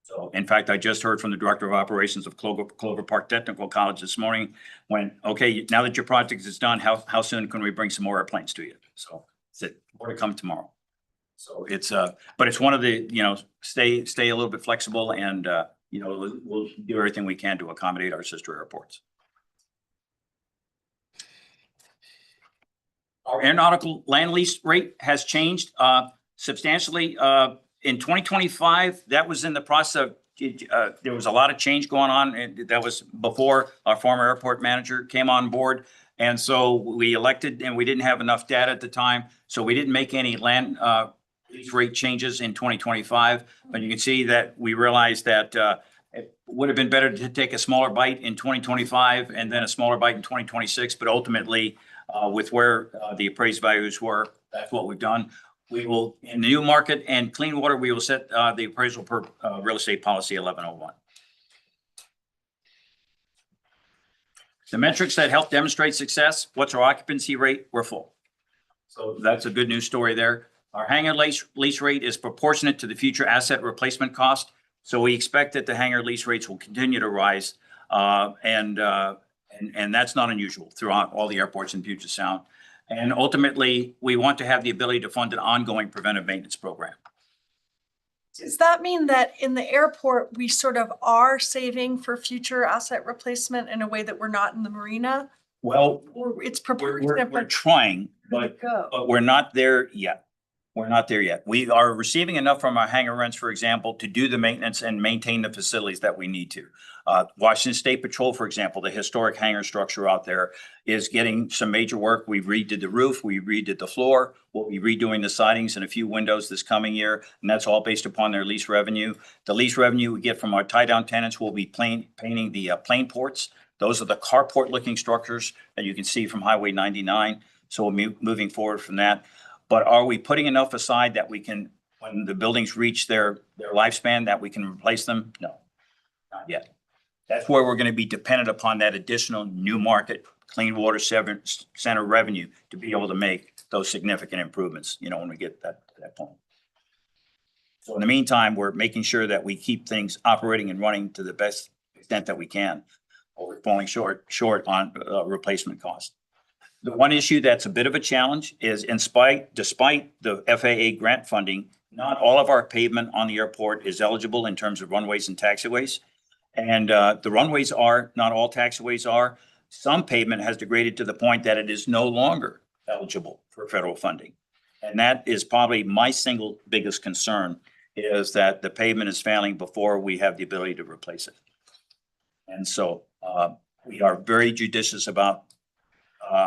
So in fact, I just heard from the director of operations of Clover Park Technical College this morning, okay, now that your project is done, how soon can we bring some more airplanes to you? So said, more to come tomorrow. So but it's one of the, stay a little bit flexible and, we'll do everything we can to accommodate our sister airports. Our aeronautical land lease rate has changed substantially. In 2025, that was in the process of, there was a lot of change going on, and that was before our former airport manager came on board. And so we elected, and we didn't have enough data at the time, so we didn't make any land lease rate changes in 2025. But you can see that we realized that it would have been better to take a smaller bite in 2025 and then a smaller bite in 2026. But ultimately, with where the appraised values were, that's what we've done. We will, in the new market and clean water, we will set the appraisal per real estate policy 1101. The metrics that help demonstrate success, what's our occupancy rate? We're full. So that's a good news story there. Our hangar lease rate is proportionate to the future asset replacement cost. So we expect that the hangar lease rates will continue to rise. And that's not unusual throughout all the airports in Puget Sound. And ultimately, we want to have the ability to fund an ongoing preventive maintenance program. Does that mean that in the airport, we sort of are saving for future asset replacement in a way that we're not in the marina? Well, Or it's we're proportionate, but trying, but we're not there yet. We're not there yet. We are receiving enough from our hangar rents, for example, to do the maintenance and maintain the facilities that we need to. Washington State Patrol, for example, the historic hangar structure out there is getting some major work. We redid the roof, we redid the floor, we'll be redoing the sidings and a few windows this coming year, and that's all based upon their lease revenue. The lease revenue we get from our tie-down tenants will be painting the plane ports. Those are the carport looking structures that you can see from Highway 99. So we're moving forward from that. But are we putting enough aside that we can, when the buildings reach their lifespan, that we can replace them? No, not yet. That's where we're going to be dependent upon that additional new market clean water center revenue to be able to make those significant improvements, when we get to that point. So in the meantime, we're making sure that we keep things operating and running to the best extent that we can. Or we're falling short on replacement costs. The one issue that's a bit of a challenge is despite the FAA grant funding, not all of our pavement on the airport is eligible in terms of runways and taxiways. And the runways are, not all taxiways are. Some pavement has degraded to the point that it is no longer eligible for federal funding. And that is probably my single biggest concern, is that the pavement is failing before we have the ability to replace it. And so we are very judicious about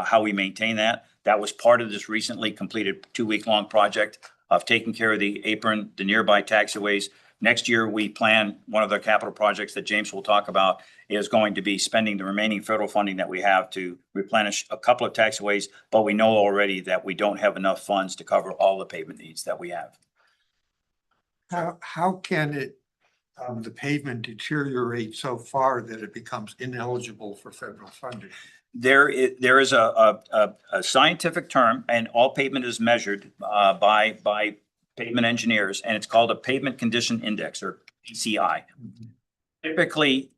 how we maintain that. That was part of this recently completed 2-week-long project of taking care of the apron, the nearby taxiways. Next year, we plan, one of the capital projects that James will talk about is going to be spending the remaining federal funding that we have to replenish a couple of taxiways, but we know already that we don't have enough funds to cover all the pavement needs that we have. How can it, the pavement deteriorate so far that it becomes ineligible for federal funding? There is a scientific term, and all pavement is measured by pavement engineers, and it's called a pavement condition index, or PCI. Typically,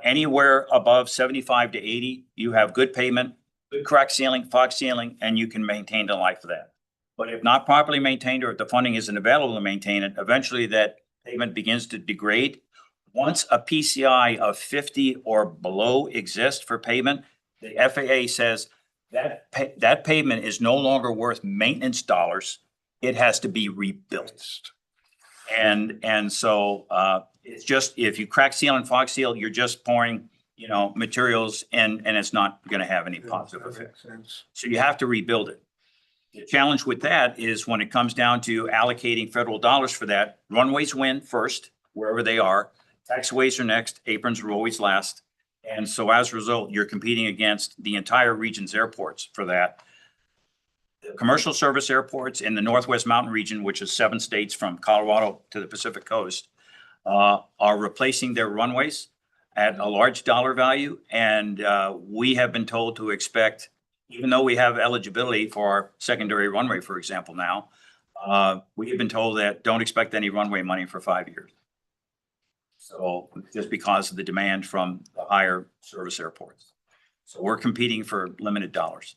anywhere above 75 to 80, you have good pavement, good crack sealing, fog sealing, and you can maintain the life of that. But if not properly maintained, or if the funding isn't available to maintain it, eventually that pavement begins to degrade. Once a PCI of 50 or below exists for pavement, the FAA says that that pavement is no longer worth maintenance dollars. It has to be rebuilt. And so it's just, if you crack seal and fog seal, you're just pouring, materials and it's not going to have any positive That effect. makes sense. So you have to rebuild it. The challenge with that is when it comes down to allocating federal dollars for that, runways win first, wherever they are. Taxiways are next, aprons are always last. And so as a result, you're competing against the entire region's airports for that. The commercial service airports in the Northwest Mountain region, which is 7 states from Colorado to the Pacific Coast, are replacing their runways at a large dollar value. And we have been told to expect, even though we have eligibility for our secondary runway, for example, now, we have been told that don't expect any runway money for 5 years. So just because of the demand from the higher service airports. So we're competing for limited dollars.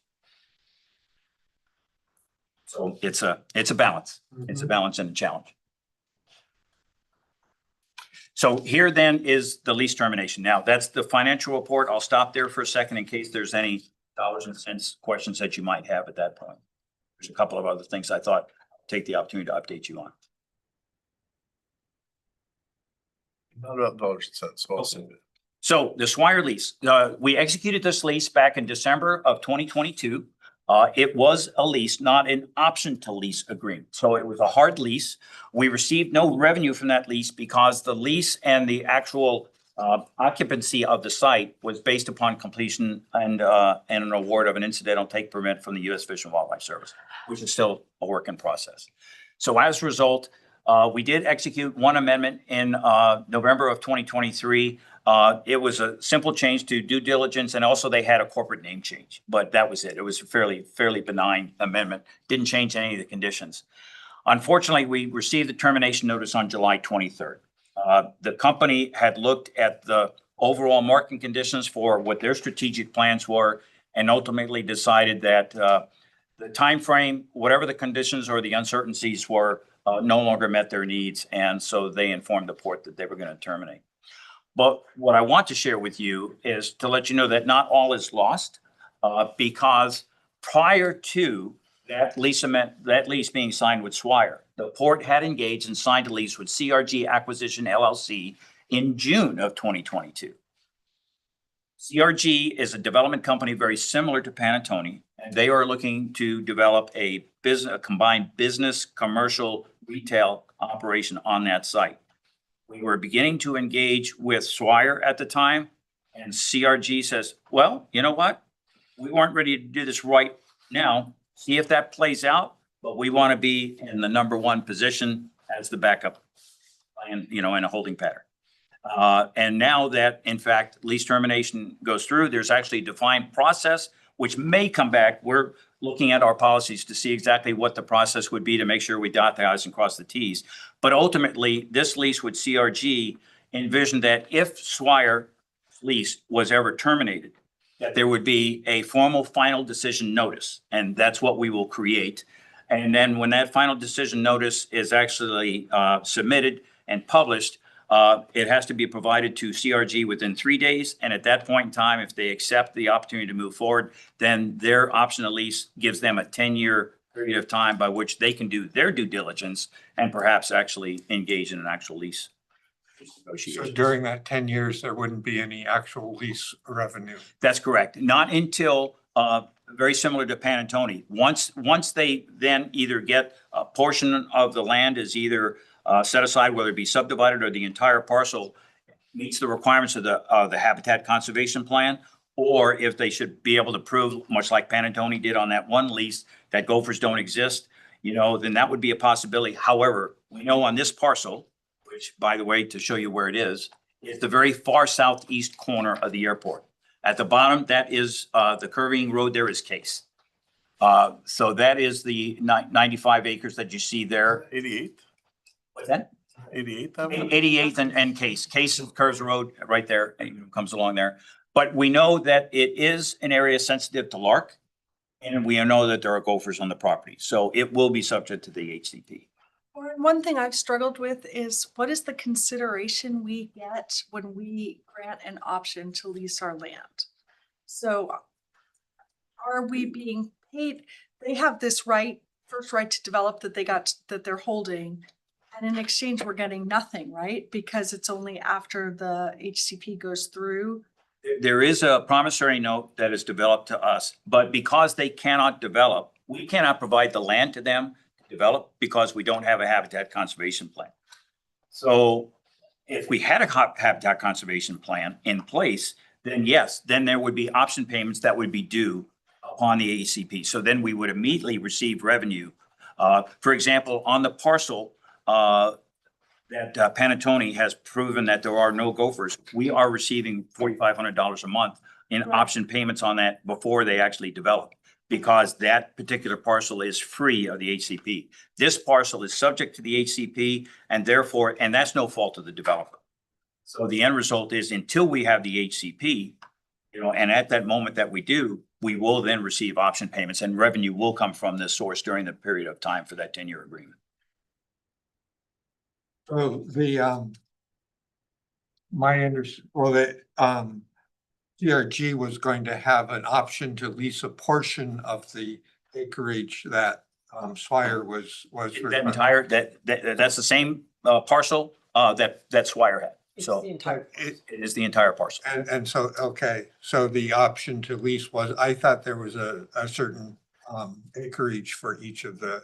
So it's a balance. It's a balance and a challenge. So here then is the lease termination. Now that's the financial report. I'll stop there for a second in case there's any dollars and cents questions that you might have at that point. There's a couple of other things I thought I'd take the opportunity to update you on. Not about dollars and cents, so I'll send it. So the Swire lease, we executed this lease back in December of 2022. It was a lease, not an option to lease agreement. So it was a hard lease. We received no revenue from that lease because the lease and the actual occupancy of the site was based upon completion and an award of an incidental take permit from the U.S. Fish and Wildlife Service, which is still a work in process. So as a result, we did execute one amendment in November of 2023. It was a simple change to due diligence, and also they had a corporate name change, but that was it. It was a fairly benign amendment. Didn't change any of the conditions. Unfortunately, we received the termination notice on July 23rd. The company had looked at the overall market conditions for what their strategic plans were, and ultimately decided that the time frame, whatever the conditions or the uncertainties were, no longer met their needs, and so they informed the port that they were going to terminate. But what I want to share with you is to let you know that not all is lost, because prior to that lease being signed with Swire, the port had engaged and signed a lease with CRG Acquisition LLC in June of 2022. CRG is a development company very similar to Panattoni, and they are looking to develop a combined business, commercial, retail operation on that site. We were beginning to engage with Swire at the time, and CRG says, well, you know what? We weren't ready to do this right now. See if that plays out, but we want to be in the #1 position as the backup and, in a holding pattern. And now that, in fact, lease termination goes through, there's actually a defined process, which may come back. We're looking at our policies to see exactly what the process would be to make sure we dot the i's and cross the t's. But ultimately, this lease with CRG envisioned that if Swire lease was ever terminated, that there would be a formal final decision notice, and that's what we will create. And then when that final decision notice is actually submitted and published, It has to be provided to CRG within 3 days. And at that point in time, if they accept the opportunity to move forward, then their option to lease gives them a 10-year period of time by which they can do their due diligence and perhaps actually engage in an actual lease So negotiation. during that 10 years, there wouldn't be any actual lease revenue. That's correct. Not until, very similar to Panatoni. Once they then either get a portion of the land is either set aside, whether it be subdivided or the entire parcel meets the requirements of the Habitat Conservation Plan, or if they should be able to prove, much like Panatoni did on that one lease, that gophers don't exist, then that would be a possibility. However, we know on this parcel, which, by the way, to show you where it is the very far southeast corner of the airport. At the bottom, that is the curving road there is Case. So that is the 95 acres that you see there. 88th, What's that? 88th. 88th and Case. Case curves the road right there and comes along there. But we know that it is an area sensitive to lark. And we know that there are gophers on the property. So it will be subject to the HCP. Warren, one thing I've struggled with is what is the consideration we get when we grant an option to lease our land? So are we being paid? They have this first right to develop that they're holding. And in exchange, we're getting nothing, right? Because it's only after the HCP goes through. There is a promissory note that is developed to us, but because they cannot develop, we cannot provide the land to them to develop because we don't have a habitat conservation plan. So if we had a habitat conservation plan in place, then yes, then there would be option payments that would be due upon the HCP. So then we would immediately receive revenue. For example, on the parcel that Panatoni has proven that there are no gophers, we are receiving $4,500 a month in Right. option payments on that before they actually develop, because that particular parcel is free of the HCP. This parcel is subject to the HCP and therefore, and that's no fault of the developer. So the end result is until we have the HCP, and at that moment that we do, we will then receive option payments and revenue will come from this source during the period of time for that 10-year agreement. So the CRG was going to have an option to lease a portion of the acreage that Swire was. That entire, that's the same parcel that Swire had. It's So the entire- it is the entire parcel. And so, okay, so the option to lease was, I thought there was a certain acreage for each of the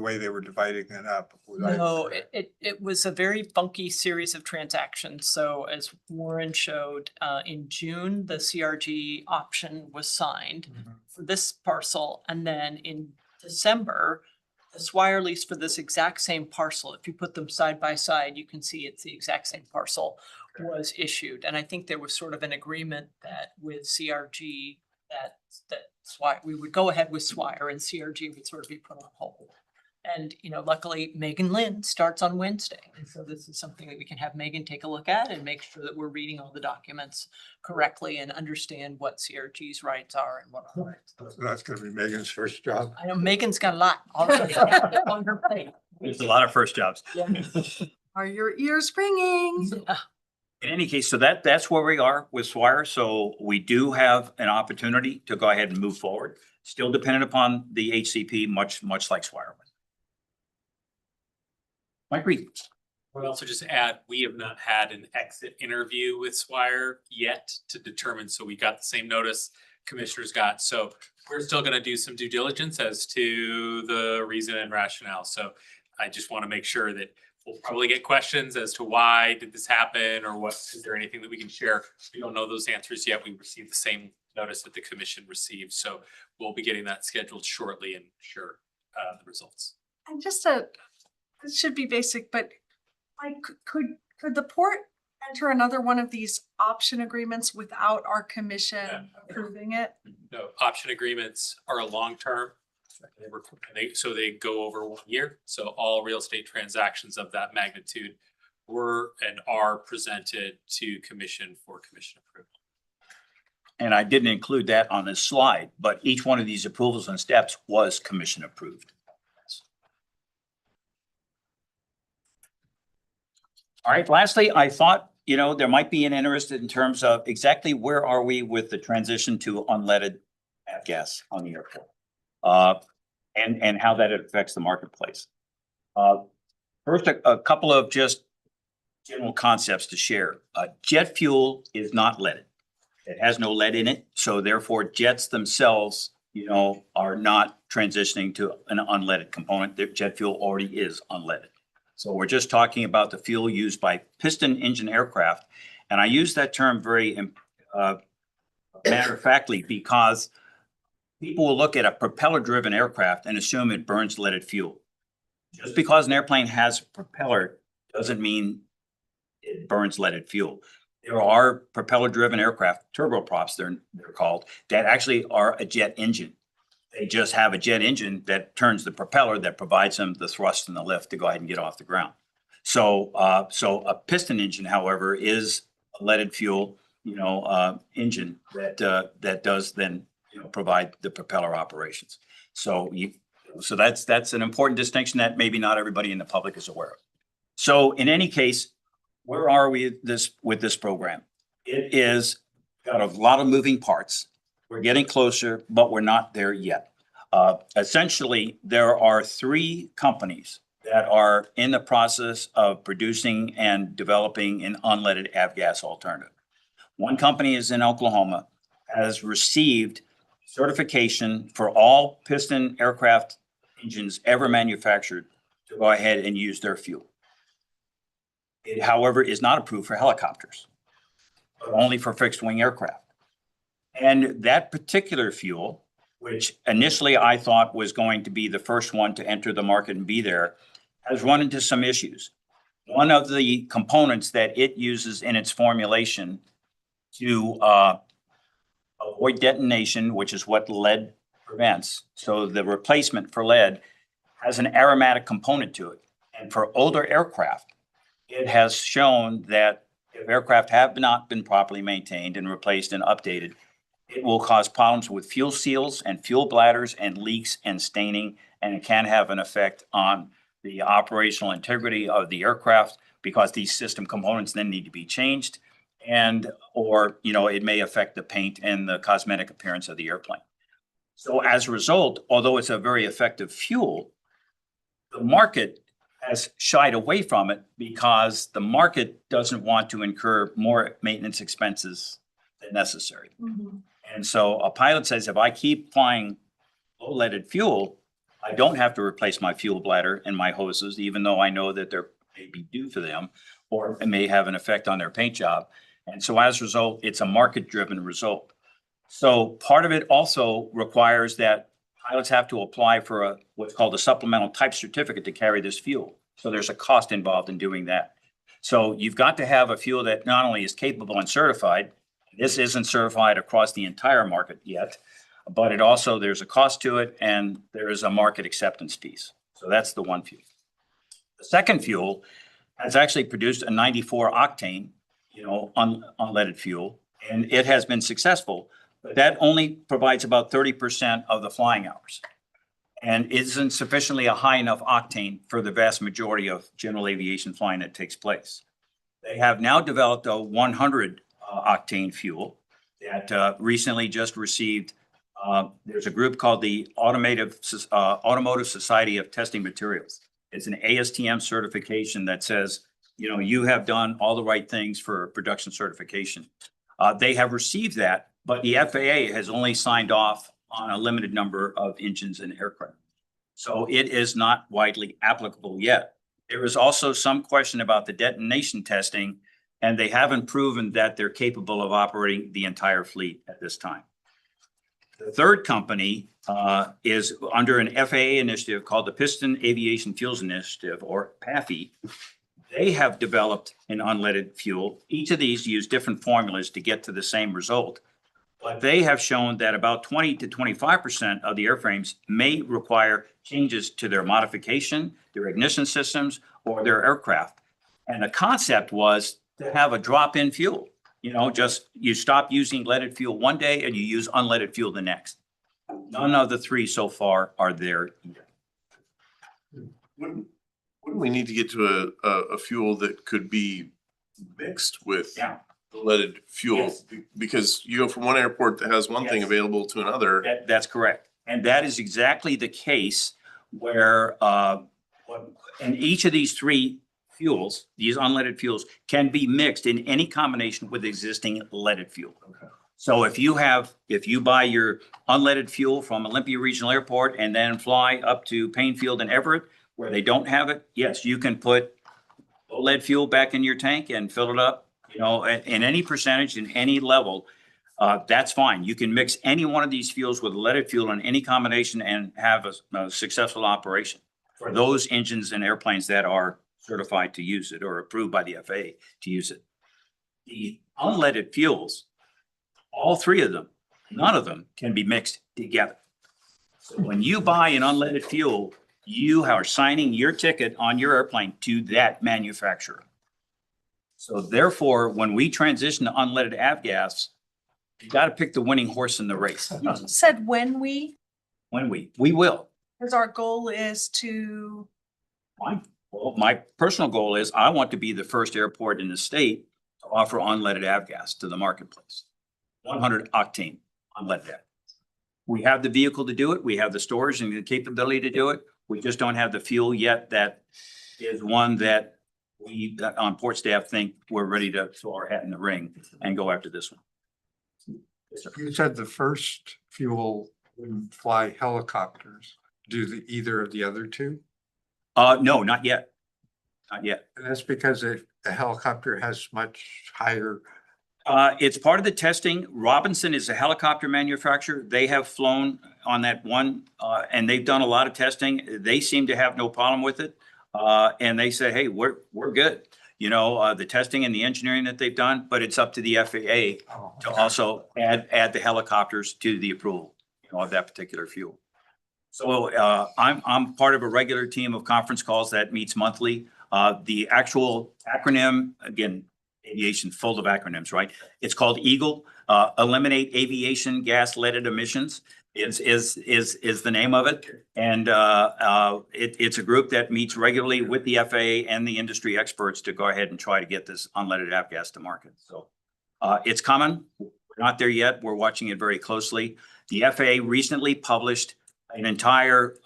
way they were dividing it up. Was I- No, it was a very funky series of transactions. So as Warren showed, in June, the CRG option was signed Mhm. for this parcel. And then in December, the Swire lease for this exact same parcel, if you put them side by side, you can see it's the exact same parcel, was issued. And I think there was sort of an agreement that with CRG that Swire, we would go ahead with Swire and CRG would sort of be put on hold. And, luckily Megan Lynn starts on Wednesday. And so this is something that we can have Megan take a look at and make sure that we're reading all the documents correctly and understand what CRG's rights are and what our rights are. So that's gonna be Megan's first job. I know Megan's got a lot on her plate. There's a lot of first jobs. Are your ears ringing? In any case, so that's where we are with Swire. So we do have an opportunity to go ahead and move forward, still dependent upon the HCP, much like Swire. Mike Reed. I would also just add, we have not had an exit interview with Swire yet to determine, so we got the same notice commissioners got. So we're still gonna do some due diligence as to the reason and rationale. So I just want to make sure that we'll probably get questions as to why did this happen or what, is there anything that we can share? We don't know those answers yet. We received the same notice that the commission received. So we'll be getting that scheduled shortly and share the results. And this should be basic, but could the port enter another one of these option agreements without our commission Yeah. approving it? No, option agreements are a long-term. So they go over 1 year. So all real estate transactions of that magnitude were and are presented to commission for commission approval. And I didn't include that on this slide, but each one of these approvals and steps was commission approved. All right, lastly, I thought, there might be an interest in terms of exactly where are we with the transition to unleaded gas on the airport? And how that affects the marketplace. First, a couple of just general concepts to share. Jet fuel is not leaded. It has no lead in it, so therefore jets themselves, are not transitioning to an unleaded component. Their jet fuel already is unleaded. So we're just talking about the fuel used by piston engine aircraft. And I use that term very matter of factly because people will look at a propeller-driven aircraft and assume it burns leaded fuel. Just because an airplane has a propeller doesn't mean it burns leaded fuel. There are propeller-driven aircraft, turboprops they're called, that actually are a jet engine. They just have a jet engine that turns the propeller that provides them the thrust and the lift to go ahead and get off the ground. So a piston engine, however, is a leaded fuel, engine that does then provide the propeller operations. So that's an important distinction that maybe not everybody in the public is aware of. So in any case, where are we with this program? It is got a lot of moving parts. We're getting closer, but we're not there yet. Essentially, there are 3 companies that are in the process of producing and developing an unleaded avgas alternative. One company is in Oklahoma, has received certification for all piston aircraft engines ever manufactured to go ahead and use their fuel. It, however, is not approved for helicopters, but only for fixed wing aircraft. And that particular fuel, which initially I thought was going to be the first one to enter the market and be there, has run into some issues. One of the components that it uses in its formulation to avoid detonation, which is what lead prevents. So the replacement for lead has an aromatic component to it. And for older aircraft, it has shown that if aircraft have not been properly maintained and replaced and updated, it will cause problems with fuel seals and fuel bladders and leaks and staining, and it can have an effect on the operational integrity of the aircraft because these system components then need to be changed or it may affect the paint and the cosmetic appearance of the airplane. So as a result, although it's a very effective fuel, the market has shied away from it because the market doesn't want to incur more maintenance expenses than necessary. And so a pilot says, if I keep flying low leaded fuel, I don't have to replace my fuel bladder and my hoses, even though I know that they're maybe due for them, or it may have an effect on their paint job. And so as a result, it's a market-driven result. So part of it also requires that pilots have to apply for what's called a supplemental type certificate to carry this fuel. So there's a cost involved in doing that. So you've got to have a fuel that not only is capable and certified, this isn't certified across the entire market yet, but there's a cost to it and there is a market acceptance piece. So that's the one fuel. The second fuel has actually produced a 94 octane, unleaded fuel, and it has been successful, but that only provides about 30% of the flying hours and isn't sufficiently a high enough octane for the vast majority of general aviation flying that takes place. They have now developed a 100 octane fuel that recently just received. There's a group called the Automotive Society of Testing Materials. It's an ASTM certification that says, you have done all the right things for production certification. They have received that, but the FAA has only signed off on a limited number of engines and aircraft. So it is not widely applicable yet. There is also some question about the detonation testing, and they haven't proven that they're capable of operating the entire fleet at this time. The third company is under an FAA initiative called the Piston Aviation Fuels Initiative, or PAFI. They have developed an unleaded fuel. Each of these use different formulas to get to the same result. But they have shown that about 20 to 25% of the airframes may require changes to their modification, their ignition systems, or their aircraft. And the concept was to have a drop-in fuel. You stop using leaded fuel one day and you use unleaded fuel the next. None of the 3 so far are there yet. Wouldn't wouldn't we need to get to a fuel that could be mixed with Yeah. leaded fuel? Yes. Because you go from one airport that has one thing Yes. available to another. That's correct. And that is exactly the case where, in each of these three fuels, these unleaded fuels can be mixed in any combination with existing leaded fuel. Okay. So if you buy your unleaded fuel from Olympia Regional Airport and then fly up to Painfield and Everett, where they don't have it, yes, you can put lead fuel back in your tank and fill it up, in any percentage, in any level. That's fine. You can mix any one of these fuels with leaded fuel in any combination and have a successful operation for those engines and airplanes that are certified to use it or approved by the FAA to use it. The unleaded fuels, all three of them, none of them can be mixed together. So when you buy an unleaded fuel, you are signing your ticket on your airplane to that manufacturer. So therefore, when we transition to unleaded avgas, you got to pick the winning horse in the race. You said when We will. because our goal is to, My personal goal is I want to be the first airport in the state to offer unleaded avgas to the marketplace. 100 octane unleaded avgas. We have the vehicle to do it. We have the storage and the capability to do it. We just don't have the fuel yet that is one that we on port staff think we're ready to throw our hat in the ring and go after this one. Yes, sir. You said the first fuel would fly helicopters. Do either of the other two? No, not yet. Not yet. And that's because the helicopter has much higher. It's part of the testing. Robinson is a helicopter manufacturer. They have flown on that one, and they've done a lot of testing. They seem to have no problem with it. And they say, hey, we're good. The testing and the engineering that they've done, but it's up to the FAA to also add the helicopters to the approval, of that particular fuel. So, I'm part of a regular team of conference calls that meets monthly. The actual acronym, again, aviation full of acronyms, right? It's called EAGLE, Eliminate Aviation Gas Leaded Emissions is the name of it. And it's a group that meets regularly with the FAA and the industry experts to go ahead and try to get this unleaded avgas to market. So it's coming. We're not there yet. We're watching it very closely. The FAA recently published an entire,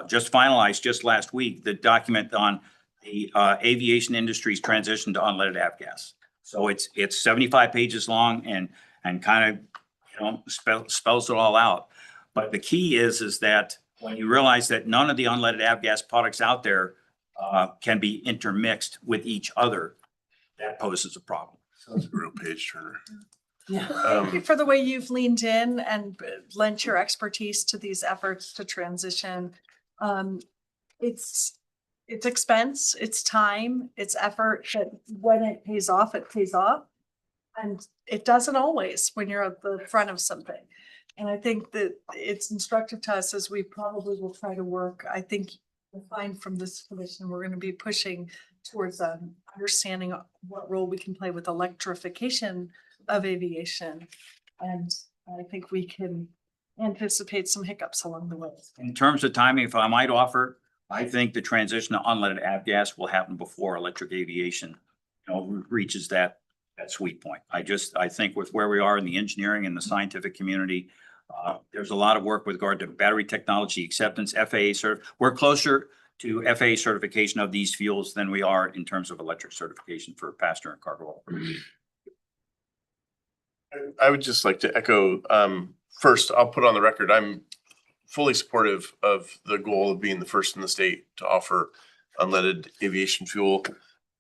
just finalized just last week, the document on the aviation industry's transition to unleaded avgas. So it's 75 pages long and kind of, spells it all out. But the key is that when you realize that none of the unleaded avgas products out there can be intermixed with each other, that poses a problem. Sounds like a real page turner. thank you for the way you've leaned in and lent your expertise to these efforts to transition. It's expense, it's time, it's effort, that when it pays off, it pays off. And it doesn't always when you're at the front of something. And I think that it's instructive to us as we probably will try to work. I think you'll find from this commission, we're going to be pushing towards understanding what role we can play with electrification of aviation. And I think we can anticipate some hiccups along the way. In terms of timing, if I might offer, I think the transition to unleaded avgas will happen before electric aviation, reaches that sweet point. I think with where we are in the engineering and the scientific community, there's a lot of work with regard to battery technology acceptance, we're closer to FAA certification of these fuels than we are in terms of electric certification for passenger and cargo. I would just like to echo, first, I'll put on the record, I'm fully supportive of the goal of being the first in the state to offer unleaded aviation fuel,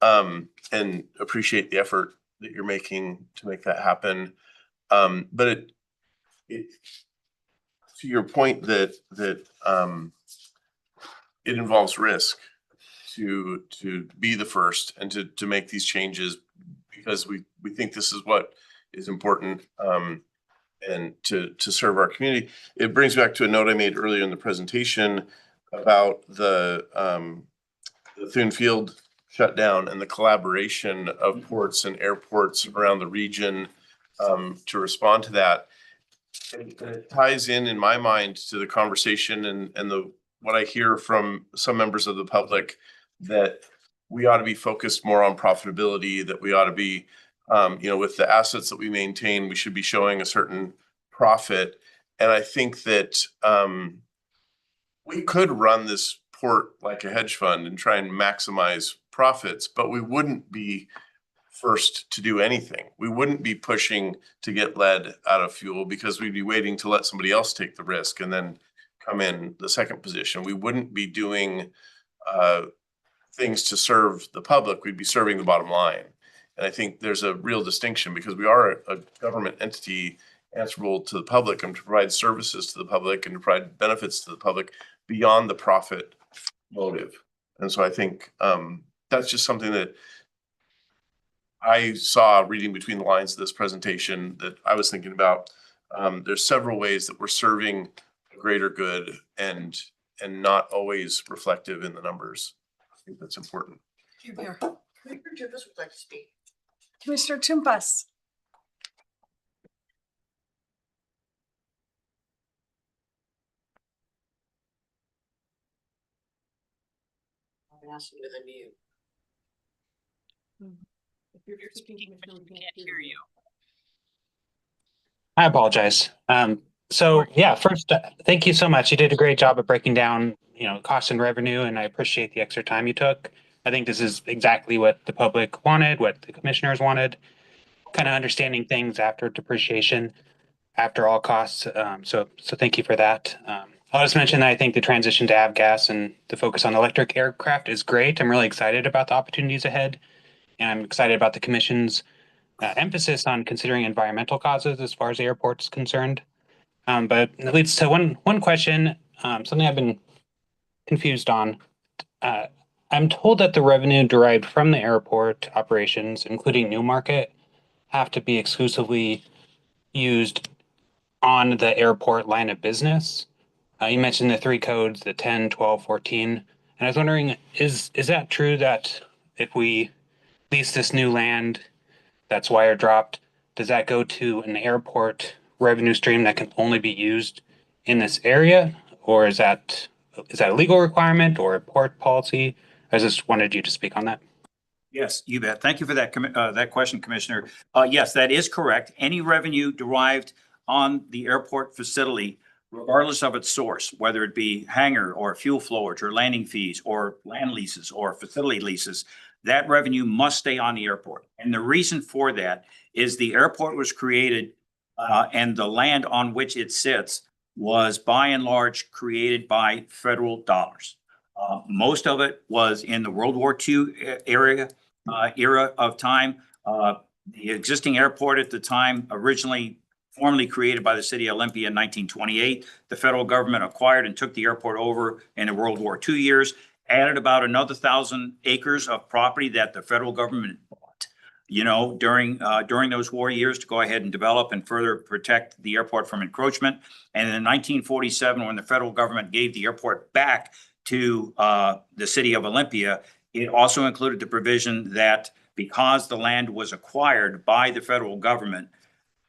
and appreciate the effort that you're making to make that happen. But it to your point that it involves risk to be the first and to make these changes, because we think this is what is important, and to serve our community. It brings me back to a note I made earlier in the presentation about the Thune Field shutdown and the collaboration of ports and airports around the region to respond to that. And it ties in my mind to the conversation and what I hear from some members of the public that we ought to be focused more on profitability, that we ought to be, with the assets that we maintain, we should be showing a certain profit. And I think that, we could run this port like a hedge fund and try and maximize profits, but we wouldn't be first to do anything. We wouldn't be pushing to get lead out of fuel because we'd be waiting to let somebody else take the risk and then come in the second position. We wouldn't be doing things to serve the public. We'd be serving the bottom line. And I think there's a real distinction because we are a government entity answerable to the public and to provide services to the public and to provide benefits to the public beyond the profit motive. And so I think that's just something that I saw reading between the lines of this presentation that I was thinking about. There's several ways that we're serving a greater good and not always reflective in the numbers. I think that's important. Here. Commissioner Jacobs would like to speak. Commissioner Toompas. I'm asking you to unmute. If you're speaking, we can't hear you. I apologize. So yeah, first, thank you so much. You did a great job of breaking down, cost and revenue, and I appreciate the extra time you took. I think this is exactly what the public wanted, what the commissioners wanted, kind of understanding things after depreciation, after all costs. So thank you for that. I'll just mention that I think the transition to avgas and the focus on electric aircraft is great. I'm really excited about the opportunities ahead. And I'm excited about the commission's emphasis on considering environmental causes as far as the airport's concerned. But it leads to one question, something I've been confused on. I'm told that the revenue derived from the airport operations, including Newmarket, have to be exclusively used on the airport line of business. You mentioned the 3 codes, the 10, 12, 14. And I was wondering, is that true that if we lease this new land that's wire dropped, does that go to an airport revenue stream that can only be used in this area? Or is that a legal requirement or a port policy? I just wanted you to speak on that. Yes, you bet. Thank you for that question, Commissioner. Yes, that is correct. Any revenue derived on the airport facility, regardless of its source, whether it be hangar or fuel flowage or landing fees or land leases or facility leases, that revenue must stay on the airport. And the reason for that is the airport was created and the land on which it sits was by and large created by federal dollars. Most of it was in the World War II era of time. The existing airport at the time, originally formally created by the city of Olympia in 1928, the federal government acquired and took the airport over in the World War II years, added about another 1,000 acres of property that the federal government bought, during those war years to go ahead and develop and further protect the airport from encroachment. And in 1947, when the federal government gave the airport back to the city of Olympia, it also included the provision that because the land was acquired by the federal government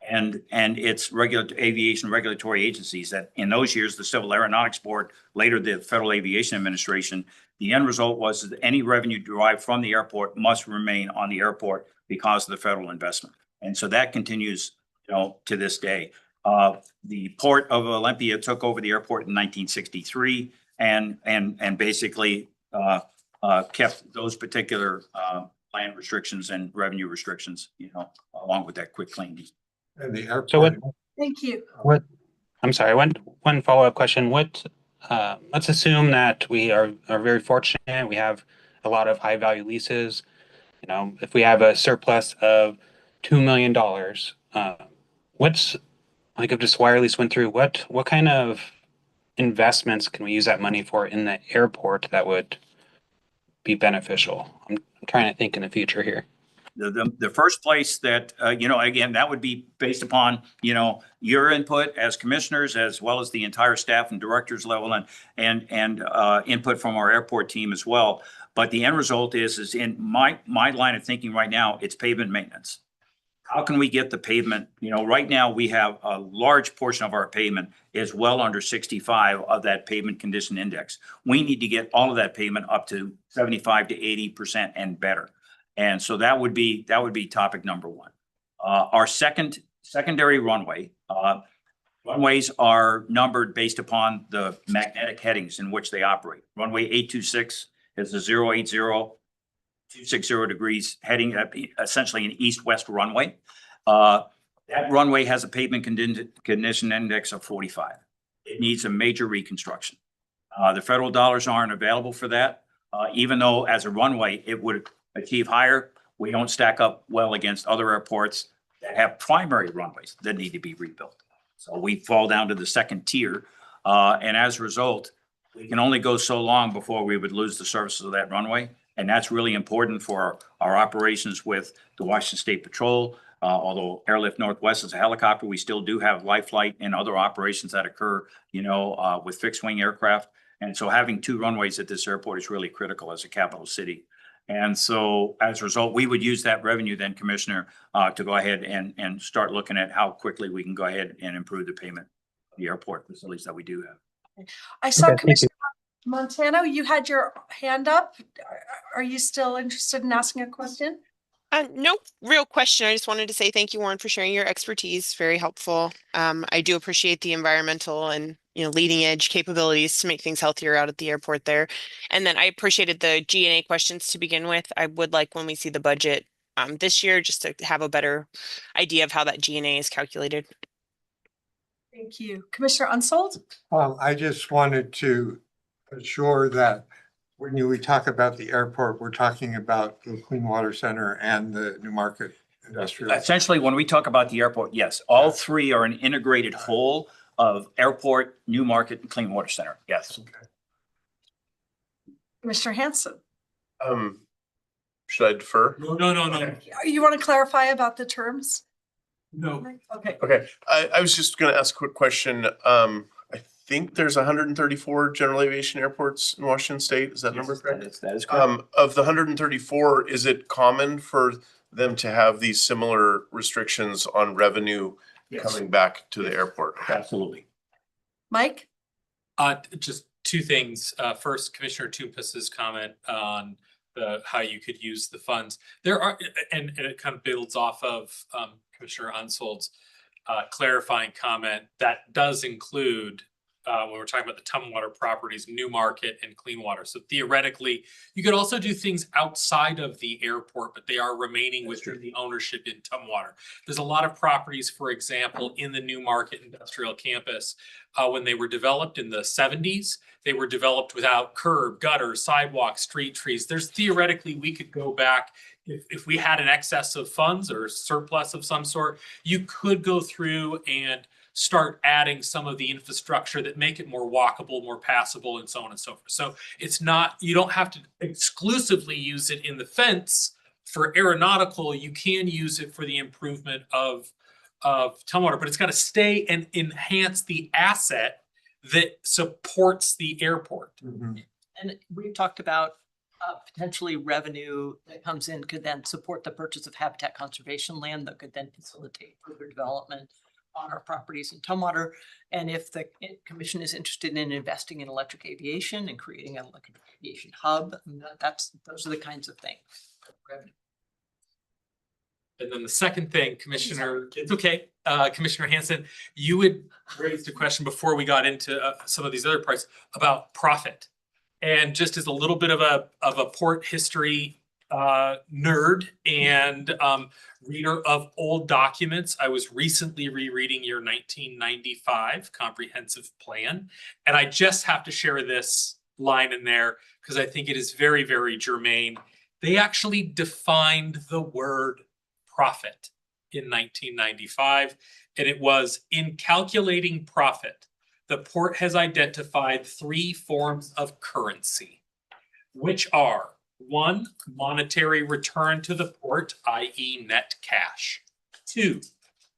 and its aviation regulatory agencies, that in those years, the Civil Aeronautics Board, later the Federal Aviation Administration, the end result was that any revenue derived from the airport must remain on the airport because of the federal investment. And so that continues, to this day. The Port of Olympia took over the airport in 1963 and basically kept those particular land restrictions and revenue restrictions, along with that quick claim deed. And the airport. So Thank you. I'm sorry, one follow-up question. Let's assume that we are very fortunate. We have a lot of high-value leases. If we have a surplus of $2 million, if this wire lease went through, what kind of investments can we use that money for in the airport that would be beneficial? I'm trying to think in the future here. The first place that, again, that would be based upon, your input as commissioners, as well as the entire staff and directors level and input from our airport team as well. But the end result is in my line of thinking right now, it's pavement maintenance. how can we get the pavement? Right now we have a large portion of our pavement is well under 65 of that pavement condition index. We need to get all of that pavement up to 75 to 80% and better. And so that would be topic number one. Our secondary runway, runways are numbered based upon the magnetic headings in which they operate. Runway 826 is the 080, 260 degrees heading, essentially an east-west runway. That runway has a pavement condition index of 45. It needs a major reconstruction. The federal dollars aren't available for that. Even though as a runway, it would achieve higher, we don't stack up well against other airports that have primary runways that need to be rebuilt. So we fall down to the second tier. And as a result, we can only go so long before we would lose the services of that runway. And that's really important for our operations with the Washington State Patrol. Although Airlift Northwest is a helicopter, we still do have life flight and other operations that occur, with fixed wing aircraft. And so having two runways at this airport is really critical as a capital city. And so as a result, we would use that revenue then, Commissioner, to go ahead and start looking at how quickly we can go ahead and improve the payment of the airport facilities that we do have. I saw Okay, thank you. Commissioner Montano, you had your hand up. Are you still interested in asking a question? No real question. I just wanted to say thank you, Warren, for sharing your expertise. Very helpful. I do appreciate the environmental and leading edge capabilities to make things healthier out at the airport there. And then I appreciated the G&A questions to begin with. I would like when we see the budget this year just to have a better idea of how that G&A is calculated. Thank you. Commissioner Unsold? I just wanted to assure that when we talk about the airport, we're talking about the Clean Water Center and the Newmarket Industrial. Essentially, when we talk about the airport, yes, all three are an integrated whole of airport, Newmarket, and Clean Water Center. Yes. Commissioner Hanson? Should I defer? No. You want to clarify about the terms? No. Okay. Okay, I was just gonna ask a quick question. I think there's 134 general aviation airports in Washington State. Is that number correct? That is correct. Of the 134, is it common for them to have these similar restrictions on revenue Yes. coming back to the airport? Absolutely. Mike? Just two things. First, Commissioner Tumpus's comment on how you could use the funds. There are, and it kind of builds off of Commissioner Unsold's clarifying comment. That does include when we're talking about the Tumwater properties, Newmarket and Clean Water. So theoretically, you could also do things outside of the airport, but they are remaining within the ownership in Tumwater. There's a lot of properties, for example, in the Newmarket Industrial Campus. When they were developed in the 70s, they were developed without curb, gutter, sidewalk, street trees. There's theoretically, we could go back if we had an excess of funds or surplus of some sort, you could go through and start adding some of the infrastructure that make it more walkable, more passable, and so on and so forth. So it's not, you don't have to exclusively use it in the fence for aeronautical. You can use it for the improvement of Tumwater, but it's got to stay and enhance the asset that supports the airport. Mhm. And we've talked about potentially revenue that comes in could then support the purchase of habitat conservation land that could then facilitate further development on our properties in Tumwater. And if the commission is interested in investing in electric aviation and creating an electric aviation hub, those are the kinds of things. Revenue. And then the second thing, Commissioner, it's okay, Commissioner Hanson, you had raised a question before we got into some of these other parts about profit. And just as a little bit of a port history nerd and reader of old documents, I was recently rereading your 1995 comprehensive plan. And I just have to share this line in there because I think it is very, very germane. They actually defined the word profit in 1995, and it was, in calculating profit, the port has identified three forms of currency, which are: one, monetary return to the port, i.e. net cash. Two,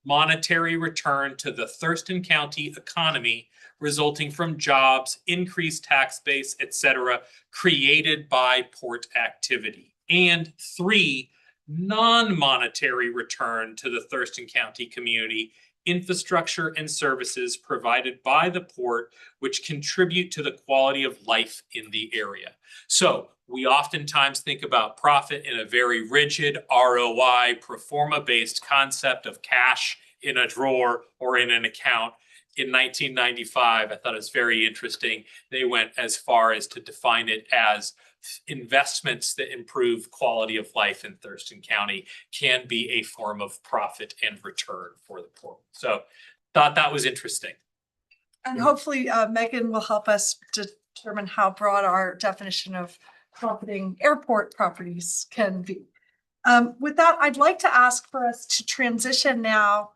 monetary return to the Thurston County economy resulting from jobs, increased tax base, etc., created by port activity. And three, non-monetary return to the Thurston County community, infrastructure and services provided by the port which contribute to the quality of life in the area. So we oftentimes think about profit in a very rigid ROI, pro forma based concept of cash in a drawer or in an account. In 1995, I thought it was very interesting. They went as far as to define it as investments that improve quality of life in Thurston County can be a form of profit and return for the port. So thought that was interesting. And hopefully Megan will help us determine how broad our definition of profiting airport properties can be. With that, I'd like to ask for us to transition now.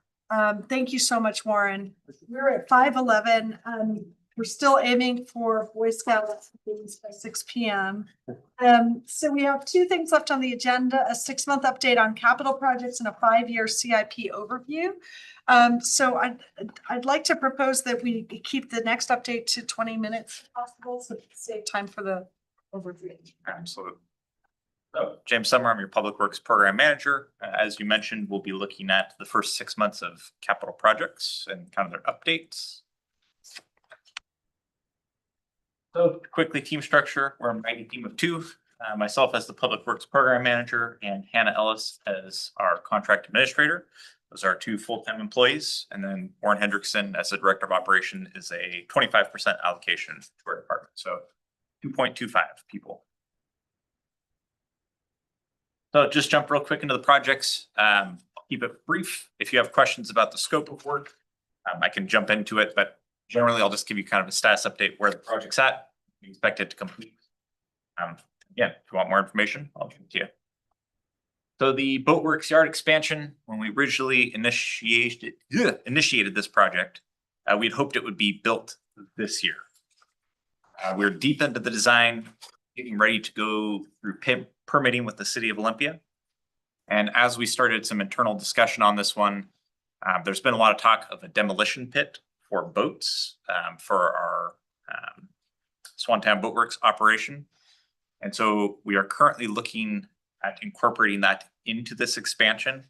Thank you so much, Warren. We're at 5:11. We're still aiming for Boy Scouts by 6 p.m. So we have two things left on the agenda, a 6-month update on capital projects and a 5-year CIP overview. So I'd like to propose that we keep the next update to 20 minutes if possible, so save time for the overview. Absolutely. So James Summer, I'm your Public Works Program Manager. As you mentioned, we'll be looking at the first 6 months of capital projects and kind of their updates. So quickly, team structure, we're a mighty team of 2. Myself as the Public Works Program Manager and Hannah Ellis as our Contract Administrator. Those are our 2 full-time employees. And then Warren Hendrickson as the Director of Operation is a 25% allocation to our department. So 2.25 people. So just jump real quick into the projects. I'll keep it brief. If you have questions about the scope of work, I can jump into it, but generally I'll just give you kind of a status update where the project's at. We expect it to complete. Again, if you want more information, I'll give it to you. So the Boatworks Yard expansion, when we originally initiated this project, we'd hoped it would be built this year. We're deep into the design, getting ready to go through permitting with the City of Olympia. And as we started some internal discussion on this one, there's been a lot of talk of a demolition pit for boats for our Swantown Boatworks operation. And so we are currently looking at incorporating that into this expansion.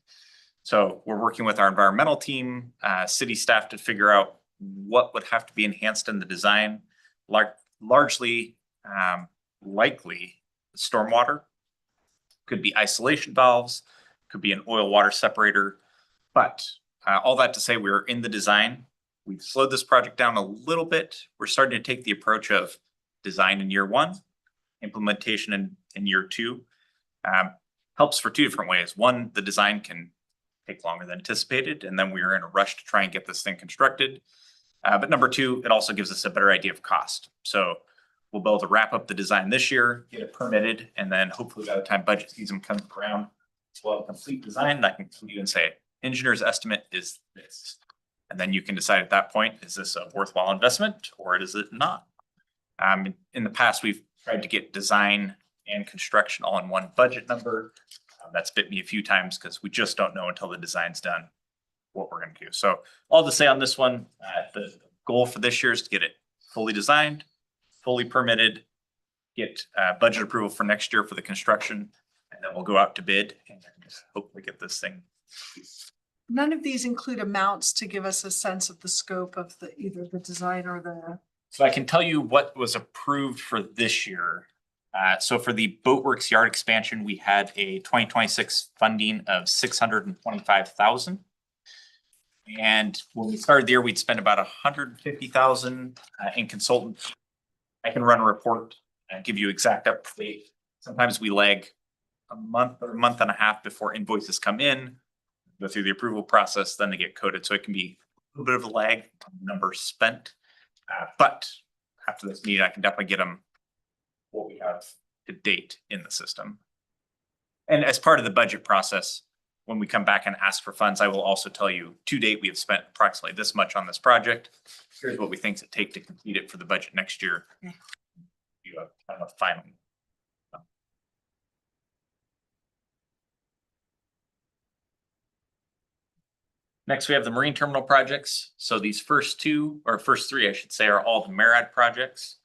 So we're working with our environmental team, city staff to figure out what would have to be enhanced in the design, largely likely stormwater, could be isolation valves, could be an oil water separator. But all that to say, we're in the design. We've slowed this project down a little bit. We're starting to take the approach of design in year 1, implementation in year 2. Helps for 2 different ways. 1, the design can take longer than anticipated, and then we are in a rush to try and get this thing constructed. But number 2, it also gives us a better idea of cost. So we'll be able to wrap up the design this year, get it permitted, and then hopefully by the time budget season comes around, we'll have a complete design that I can come to you and say, engineer's estimate is this. And then you can decide at that point, is this a worthwhile investment or is it not? In the past, we've tried to get design and construction all in one budget number. That's bit me a few times because we just don't know until the design's done what we're going to do. So all to say on this one, the goal for this year is to get it fully designed, fully permitted, get budget approval for next year for the construction, and then we'll go out to bid and hopefully get this thing. None of these include amounts to give us a sense of the scope of either the design or the. So I can tell you what was approved for this year. So for the Boatworks Yard expansion, we had a 2026 funding of $625,000. And when we started the year, we'd spend about $150,000 in consultants. I can run a report and give you exact update. Sometimes we lag a month or a month and a half before invoices come in, go through the approval process, then they get coded. So it can be a little bit of a lag on the numbers spent. But after this meeting, I can definitely get them what we have to date in the system. And as part of the budget process, when we come back and ask for funds, I will also tell you to date, we have spent approximately this much on this project. Here's what we think it take to complete it for the budget next year. You have kind of a final. Next, we have the marine terminal projects. So these first 3, I should say, are all the MARAD projects.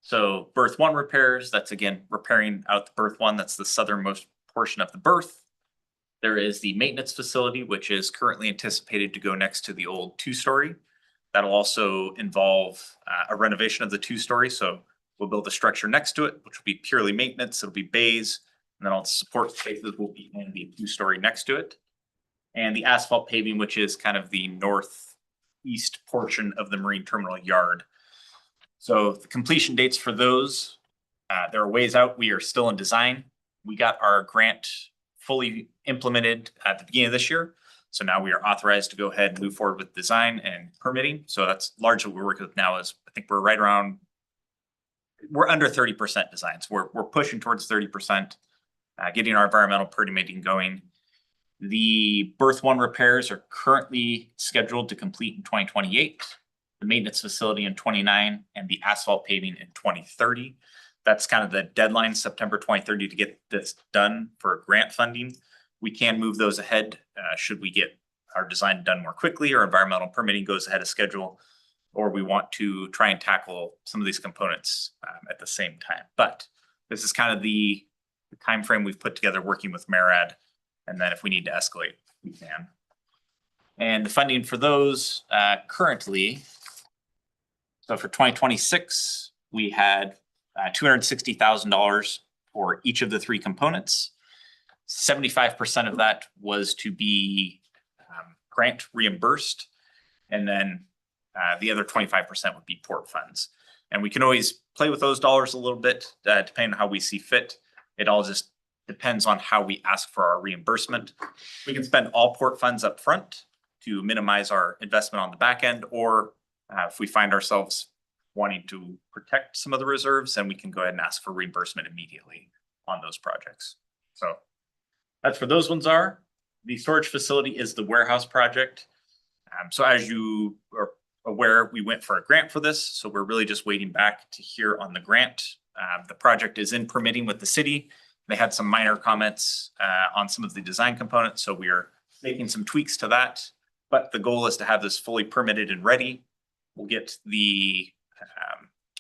So berth 1 repairs, that's again, repairing out the berth 1, that's the southernmost portion of the berth. There is the maintenance facility, which is currently anticipated to go next to the old two-story. That'll also involve a renovation of the two-story, so we'll build a structure next to it, which will be purely maintenance. It'll be bays, and then all the support spaces will be in the two-story next to it. And the asphalt paving, which is kind of the northeast portion of the marine terminal yard. So the completion dates for those, there are ways out. We are still in design. We got our grant fully implemented at the beginning of this year. So now we are authorized to go ahead and move forward with design and permitting. So that's largely what we're working with now is, I think we're right around, we're under 30% designs. We're pushing towards 30%, getting our environmental permitting going. The berth one repairs are currently scheduled to complete in 2028, the maintenance facility in 29, and the asphalt paving in 2030. That's kind of the deadline, September 2030, to get this done for grant funding. We can move those ahead should we get our design done more quickly or environmental permitting goes ahead of schedule, or we want to try and tackle some of these components at the same time. But this is kind of the timeframe we've put together working with MARAD. And then if we need to escalate, we can. And the funding for those currently, so for 2026, we had $260,000 for each of the three components. 75% of that was to be grant reimbursed. And then the other 25% would be port funds. And we can always play with those dollars a little bit, depending on how we see fit. It all just depends on how we ask for our reimbursement. We can spend all port funds up front to minimize our investment on the back end, or if we find ourselves wanting to protect some of the reserves, then we can go ahead and ask for reimbursement immediately on those projects. So that's where those ones are. The storage facility is the warehouse project. So as you are aware, we went for a grant for this. So we're really just waiting back to hear on the grant. The project is in permitting with the city. They had some minor comments on some of the design components. So we are making some tweaks to that. But the goal is to have this fully permitted and ready. We'll get the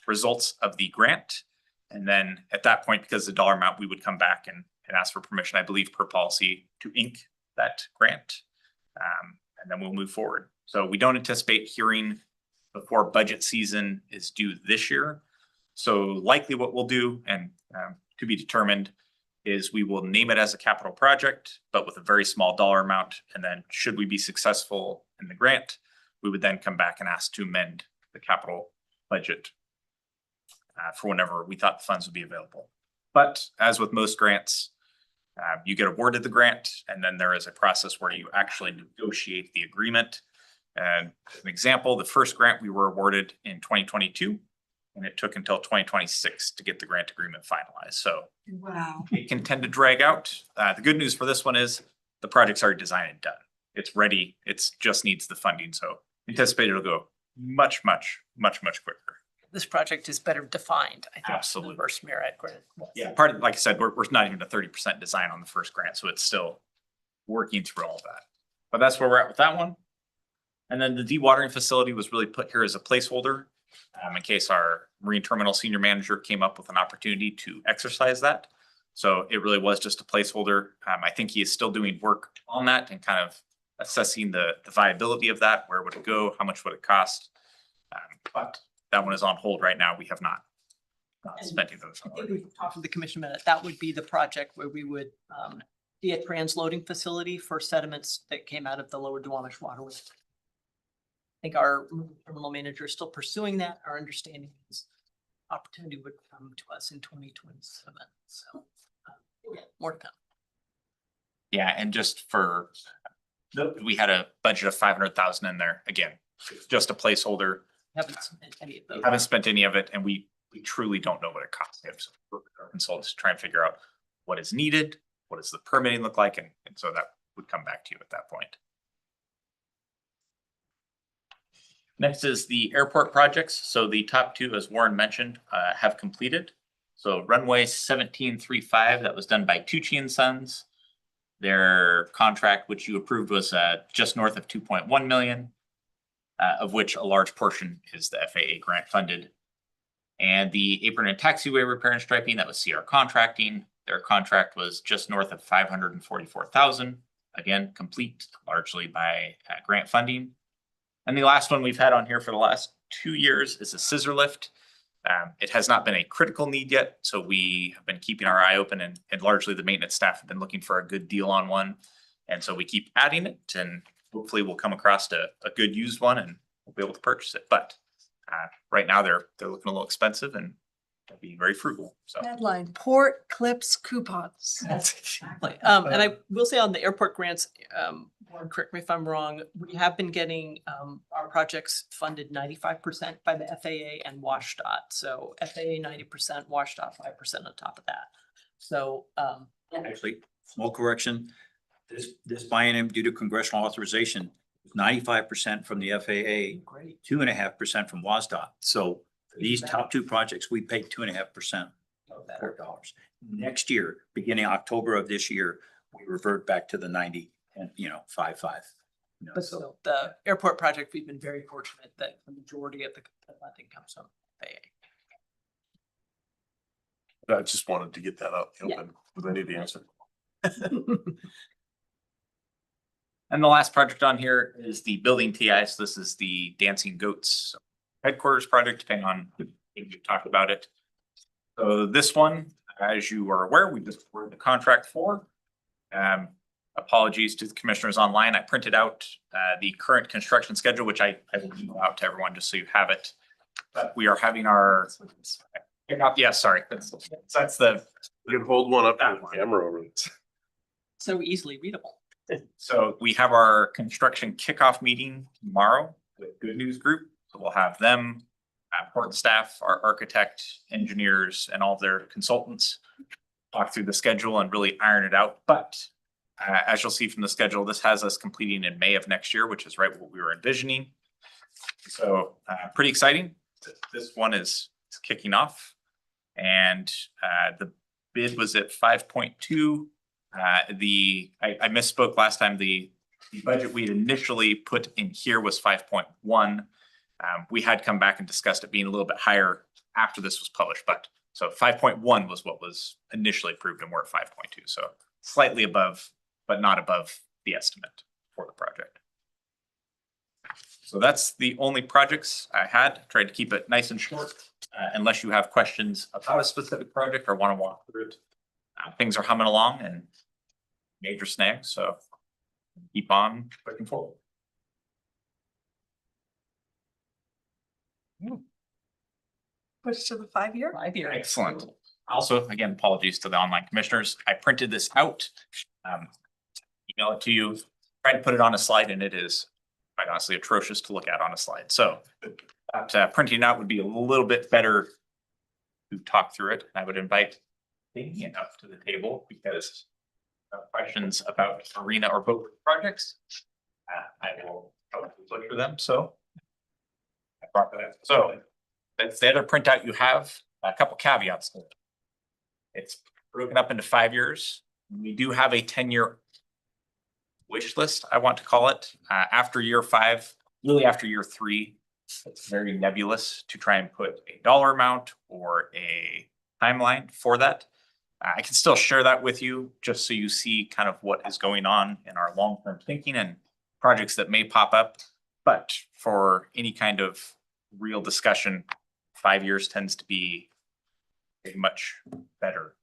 results of the grant. And then at that point, because the dollar amount, we would come back and ask for permission, I believe per policy, to ink that grant. And then we'll move forward. So we don't anticipate hearing before budget season is due this year. So likely what we'll do, and to be determined, is we will name it as a capital project, but with a very small dollar amount. And then should we be successful in the grant, we would then come back and ask to amend the capital budget for whenever we thought the funds would be available. But as with most grants, you get awarded the grant, and then there is a process where you actually negotiate the agreement. And as an example, the first grant we were awarded in 2022, and it took until 2026 to get the grant agreement finalized. So Wow. it can tend to drag out. The good news for this one is the project's already designed and done. It's ready. It's just needs the funding. So anticipate it'll go much quicker. This project is better defined, I think. than the Absolutely. First MARAD grant. Yeah, part of, like I said, we're not even a 30% design on the first grant, so it's still working through all that. But that's where we're at with that one. And then the dewatering facility was really put here as a placeholder in case our marine terminal senior manager came up with an opportunity to exercise that. So it really was just a placeholder. I think he is still doing work on that and kind of assessing the viability of that. Where would it go? How much would it cost? But that one is on hold right now. We have not spent those. I think we've talked to the commission about it. That would be the project where we would be a transloading facility for sediments that came out of the lower Duwamish waterway. I think our terminal manager is still pursuing that. Our understanding is opportunity would come to us in 2027. So yeah, more to come. Yeah, and just for, we had a budget of 500,000 in there. Again, just a placeholder. Haven't spent any of those. Haven't spent any of it, and we truly don't know what it costs. We have some work with our consultants to try and figure out what is needed, what does the permitting look like, and so that would come back to you at that point. Next is the airport projects. So the top two, as Warren mentioned, have completed. So runway 1735, that was done by Tucci and Sons. Their contract, which you approved, was just north of 2.1 million, of which a large portion is the FAA grant funded. And the apron and taxiway repair and striping, that was CR Contracting. Their contract was just north of 544,000. again, complete largely by grant funding. And the last one we've had on here for the last 2 years is a scissor lift. It has not been a critical need yet, so we have been keeping our eye open, and largely the maintenance staff have been looking for a good deal on one. And so we keep adding it, and hopefully we'll come across a good used one and we'll be able to purchase it. But right now they're looking a little expensive and being very frugal, so. Headline, Port Clips coupons. Exactly. And I will say on the airport grants, Warren, correct me if I'm wrong, we have been getting, our projects funded 95% by the FAA and WashDOT. So FAA 90%, WashDOT 5% on top of that. So, Actually, small correction. This biennium, due to congressional authorization, 95% from the FAA, great. 2.5% from WASDOT. So these top two projects, we paid 2.5% of that dollars. Next year, beginning October of this year, we revert back to the 90 and, 5.5. But So still, the airport project, we've been very fortunate that the majority of the funding comes from FAA. I just wanted to get that out in the Yeah. open, because I need the answer. And the last project on here is the building TI. So this is the Dancing Goats headquarters project, depending on if we've talked about it. So this one, as you are aware, we just awarded the contract for. Apologies to the commissioners online. I printed out the current construction schedule, which I will email out to everyone just so you have it. But we are having our, yeah, sorry, that's the. You can hold one up to That the one. camera over it. So easily readable. So we have our construction kickoff meeting tomorrow with Good News Group. So we'll have them, port staff, our architect, engineers, and all of their consultants talk through the schedule and really iron it out. But as you'll see from the schedule, this has us completing in May of next year, which is right what we were envisioning. So pretty exciting. This one is kicking off. And the bid was at 5.2. I misspoke last time. The budget we had initially put in here was 5.1. We had come back and discussed it being a little bit higher after this was published, but so 5.1 was what was initially approved, and we're at 5.2. So slightly above, but not above the estimate for the project. So that's the only projects I had. Tried to keep it nice and short, unless you have questions about a specific project or want to walk through it. Things are humming along and major snags, so keep on pushing forward. Push to the 5-year. 5 years. Excellent. Also, again, apologies to the online commissioners. I printed this out. Email it to you. Tried to put it on a slide, and it is quite honestly atrocious to look at on a slide. So printing it out would be a little bit better to talk through it. I would invite taking it up to the table because questions about arena or boat projects, I will probably look for them. So I brought that. So that's the other printout you have. A couple caveats. It's broken up into 5 years. We do have a 10-year wish list, I want to call it. After year 5, really after year 3, it's very nebulous to try and put a dollar amount or a timeline for that. I can still share that with you just so you see kind of what is going on in our long-term thinking and projects that may pop up. But for any kind of real discussion, 5 years tends to be much better.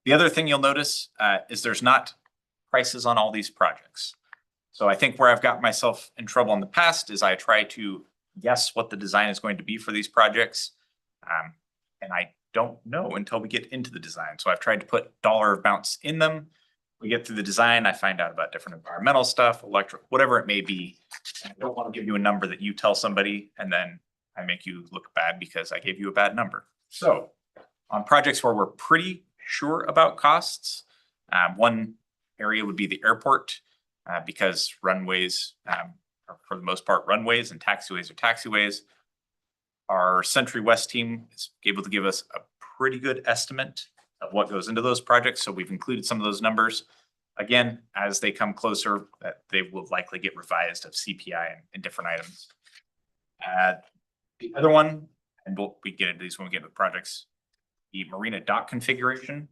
The other thing you'll notice is there's not prices on all these projects. So I think where I've got myself in trouble in the past is I try to guess what the design is going to be for these projects. And I don't know until we get into the design. So I've tried to put dollar amounts in them. We get through the design, I find out about different environmental stuff, electric, whatever it may be. I don't want to give you a number that you tell somebody and then I make you look bad because I gave you a bad number. So on projects where we're pretty sure about costs, one area would be the airport because runways are for the most part runways and taxiways are taxiways. Our Century West team is able to give us a pretty good estimate of what goes into those projects. So we've included some of those numbers. Again, as they come closer, they will likely get revised of CPI and different items. The other one, and we get into these when we get into the projects, the marina dock configuration.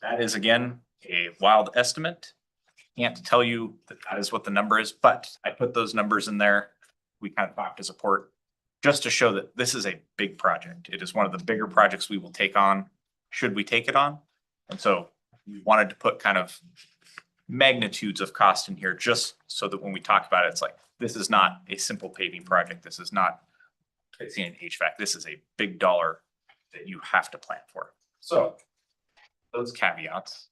That is again a wild estimate. can't tell you that that is what the number is, but I put those numbers in there. We kind of talked as a port just to show that this is a big project. It is one of the bigger projects we will take on, should we take it on. And so we wanted to put kind of magnitudes of cost in here just so that when we talk about it, it's like, this is not a simple paving project. This is not fixing an HVAC. This is a big dollar that you have to plan for. So those caveats.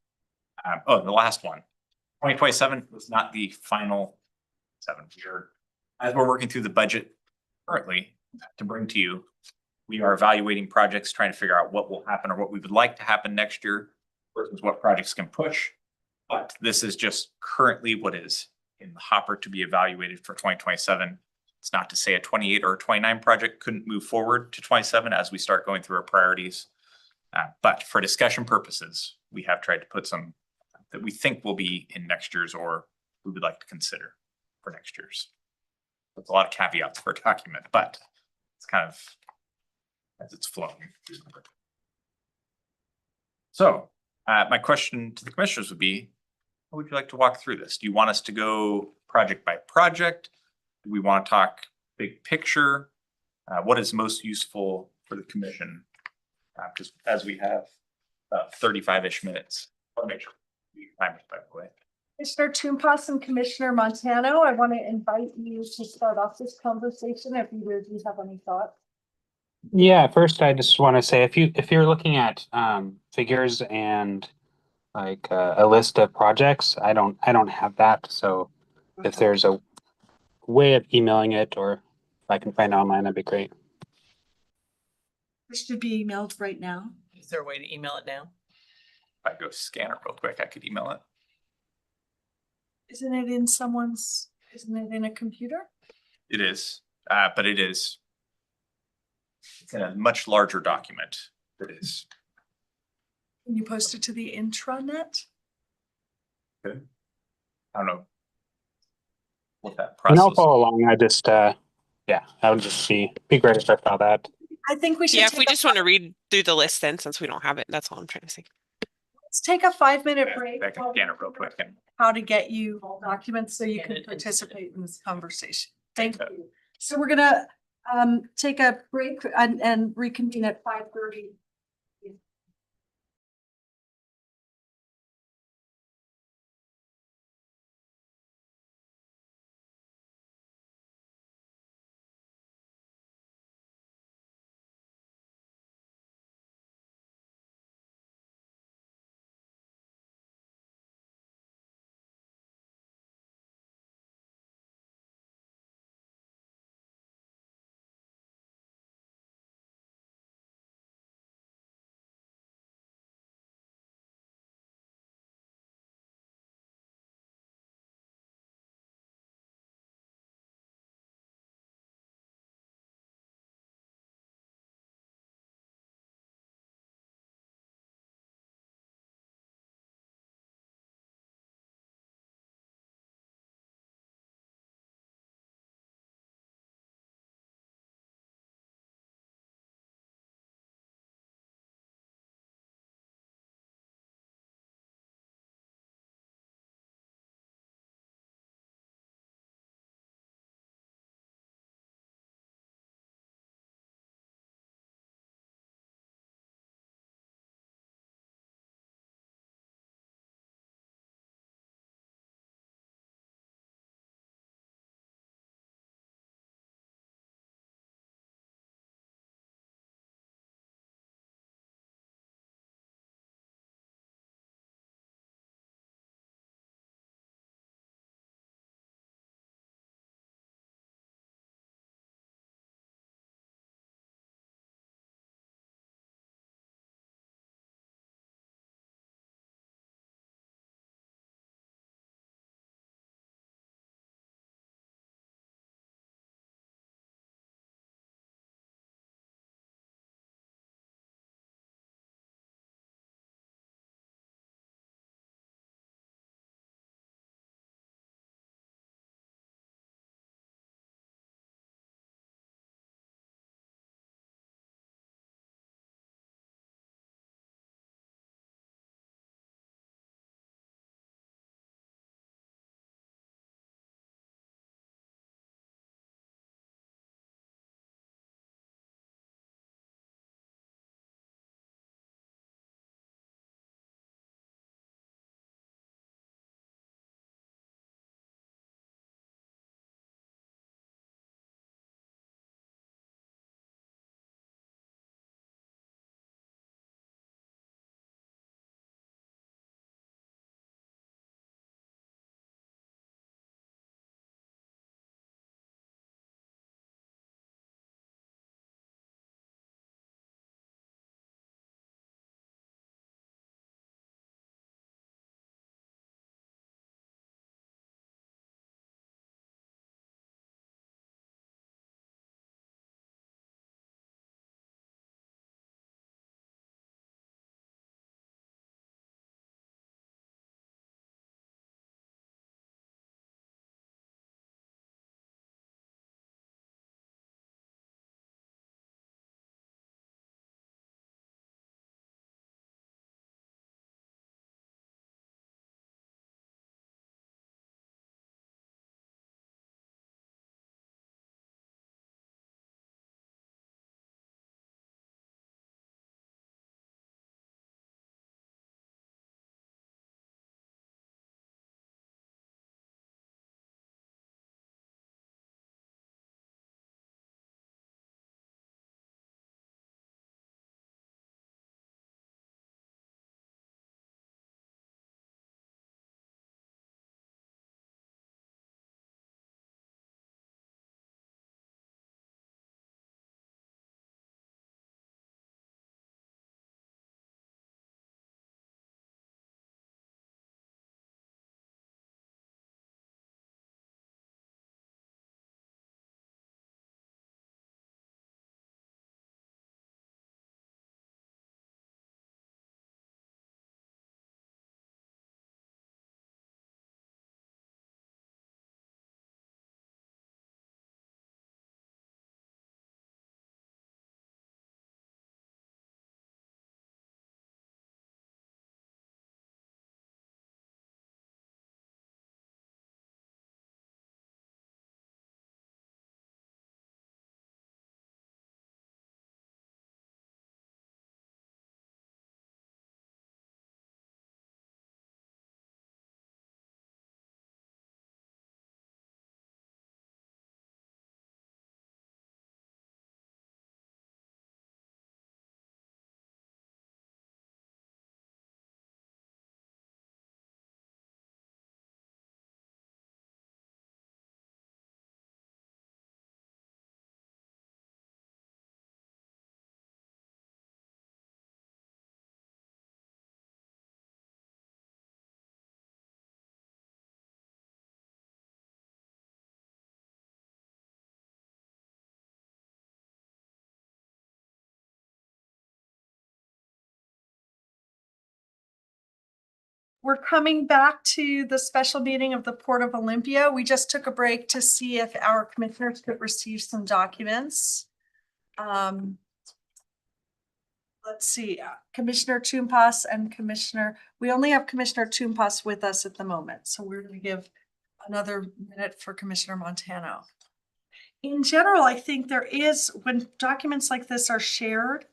The last one, 2027 was not the final 7 year. As we're working through the budget currently to bring to you, we are evaluating projects, trying to figure out what will happen or what we would like to happen next year versus what projects can push. But this is just currently what is in the hopper to be evaluated for 2027. It's not to say a 28 or a 29 project couldn't move forward to 27 as we start going through our priorities. But for discussion purposes, we have tried to put some that we think will be in next year's or we would like to consider for next year's. That's a lot of caveats for a document, but it's kind of as it's flowing. So my question to the commissioners would be, how would you like to walk through this? Do you want us to go project by project? Do we want to talk big picture? What is most useful for the commission? Because as we have about 35-ish minutes, I'll make sure we time it, by the way. Commissioner Toompas and Commissioner Montano, I want to invite you to start off this conversation if either of you have any thoughts. Yeah, first I just want to say if you're looking at figures and like a list of projects, I don't have that. So if there's a way of emailing it or if I can find it online, that'd be great. This should be emailed right now. Is there a way to email it now? If I go scan it real quick, I could email it. Isn't it in a computer? It is, but it's in a much larger document. It is. Can you post it to the intranet? I don't know what that And I'll process. follow along. I just yeah, that would just be great if I saw that. I think we should. Yeah, if we just want to read through the list then, since we don't have it, that's all I'm trying to say. Let's take a 5-minute Yeah, break. I can scan it real quick and How to get you documents so you Scan can it and participate in this conversation. Thank you. So we're gonna take a break and reconvene at 5:30. We're coming back to the special meeting of the Port of Olympia. We just took a break to see if our commissioners could receive some documents. Let's see, Commissioner Toompas and we only have Commissioner Toompas with us at the moment, so we're gonna give another minute for Commissioner Montano. In general, I think there is, when documents like this are shared,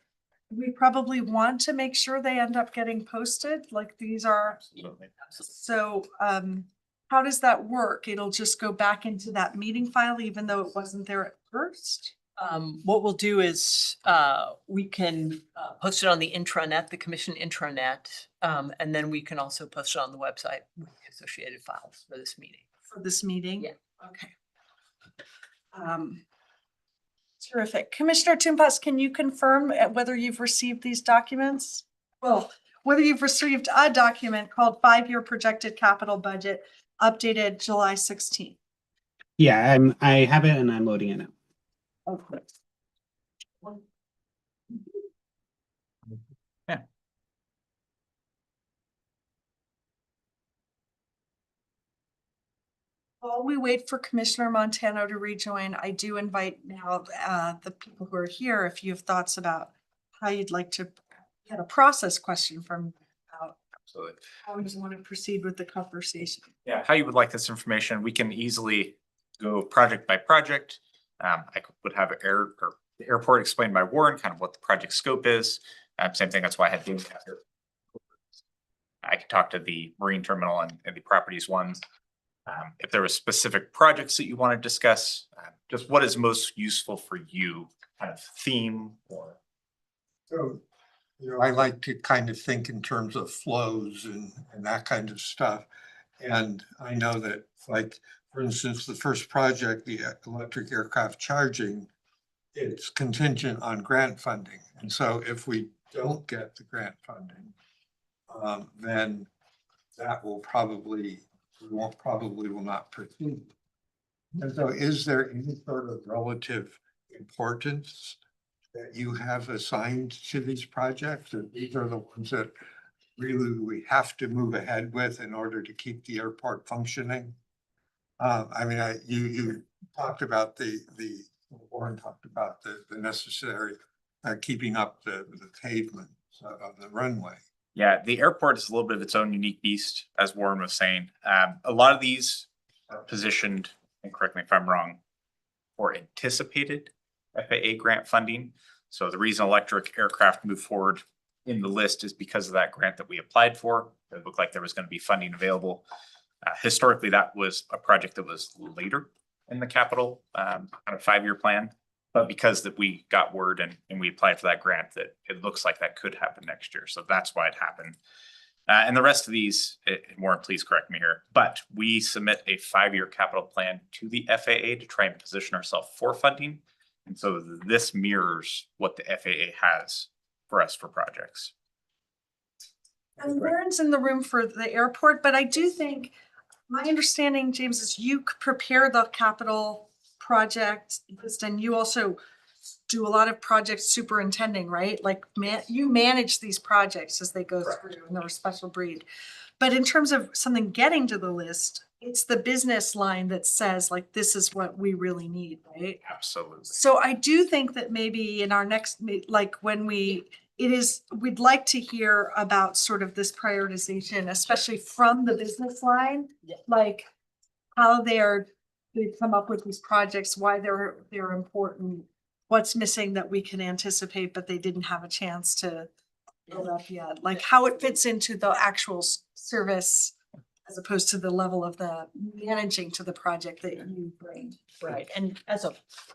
we probably want to make sure they end up getting posted, like these are. So, how does that work? It'll just go back into that meeting file, even though it wasn't there at first? What we'll do is, we can, post it on the intranet, the commission intranet. And then we can also post it on the website with the associated files for this meeting. For this meeting? Yeah. Okay. Terrific. Commissioner Toompas, can you confirm whether you've received these documents? Well, whether you've received a document called 5-year projected capital budget updated July 16th. Yeah, I have it and I'm loading it now. Okay. Yeah. While we wait for Commissioner Montano to rejoin, I do invite now the people who are here, if you have thoughts about how you'd like to get a process question from about Absolutely. how we want to proceed with the conversation. Yeah, how you would like this information, we can easily go project by project. Would have the airport explained by Warren, kind of what the project scope is. Same thing, that's why I had David after. I could talk to the marine terminal and the properties ones. If there were specific projects that you want to discuss, just what is most useful for you, kind of theme or. So, I like to kind of think in terms of flows and that kind of stuff. And I know that, like, for instance, the first project, the electric aircraft charging, it's contingent on grant funding. And so if we don't get the grant funding, then that will probably will not proceed. And so is there any sort of relative importance that you have assigned to these projects? And these are the ones that really we have to move ahead with in order to keep the airport functioning? I mean, you talked about Warren talked about the necessary keeping up the pavement of the runway. Yeah, the airport is a little bit of its own unique beast, as Warren was saying. A lot of these are positioned, and correct me if I'm wrong, for anticipated FAA grant funding. So the reason electric aircraft moved forward in the list is because of that grant that we applied for. It looked like there was going to be funding available. Historically, that was a project that was later in the capital kind of 5-year plan. But because that we got word and we applied for that grant, that it looks like that could happen next year. So that's why it happened. And the rest of these, Warren, please correct me here, but we submit a 5-year capital plan to the FAA to try and position ourselves for funding. And so this mirrors what the FAA has for us for projects. And Warren's in the room for the airport, but I do think, my understanding, James, is you prepare the capital project list and you also do a lot of project superintending, right? Like you manage these projects as they go through and they're a special breed. But in terms of something getting to the list, it's the business line that says like, this is what we really need, right? Absolutely. So I do think that maybe in our next, like when we'd like to hear about sort of this prioritization, especially from the business line, like how they come up with these projects, why they're important, what's missing that we can anticipate, but they didn't have a chance to build up yet, like how it fits into the actual service as opposed to the level of the managing to the project that you bring. Right, and as a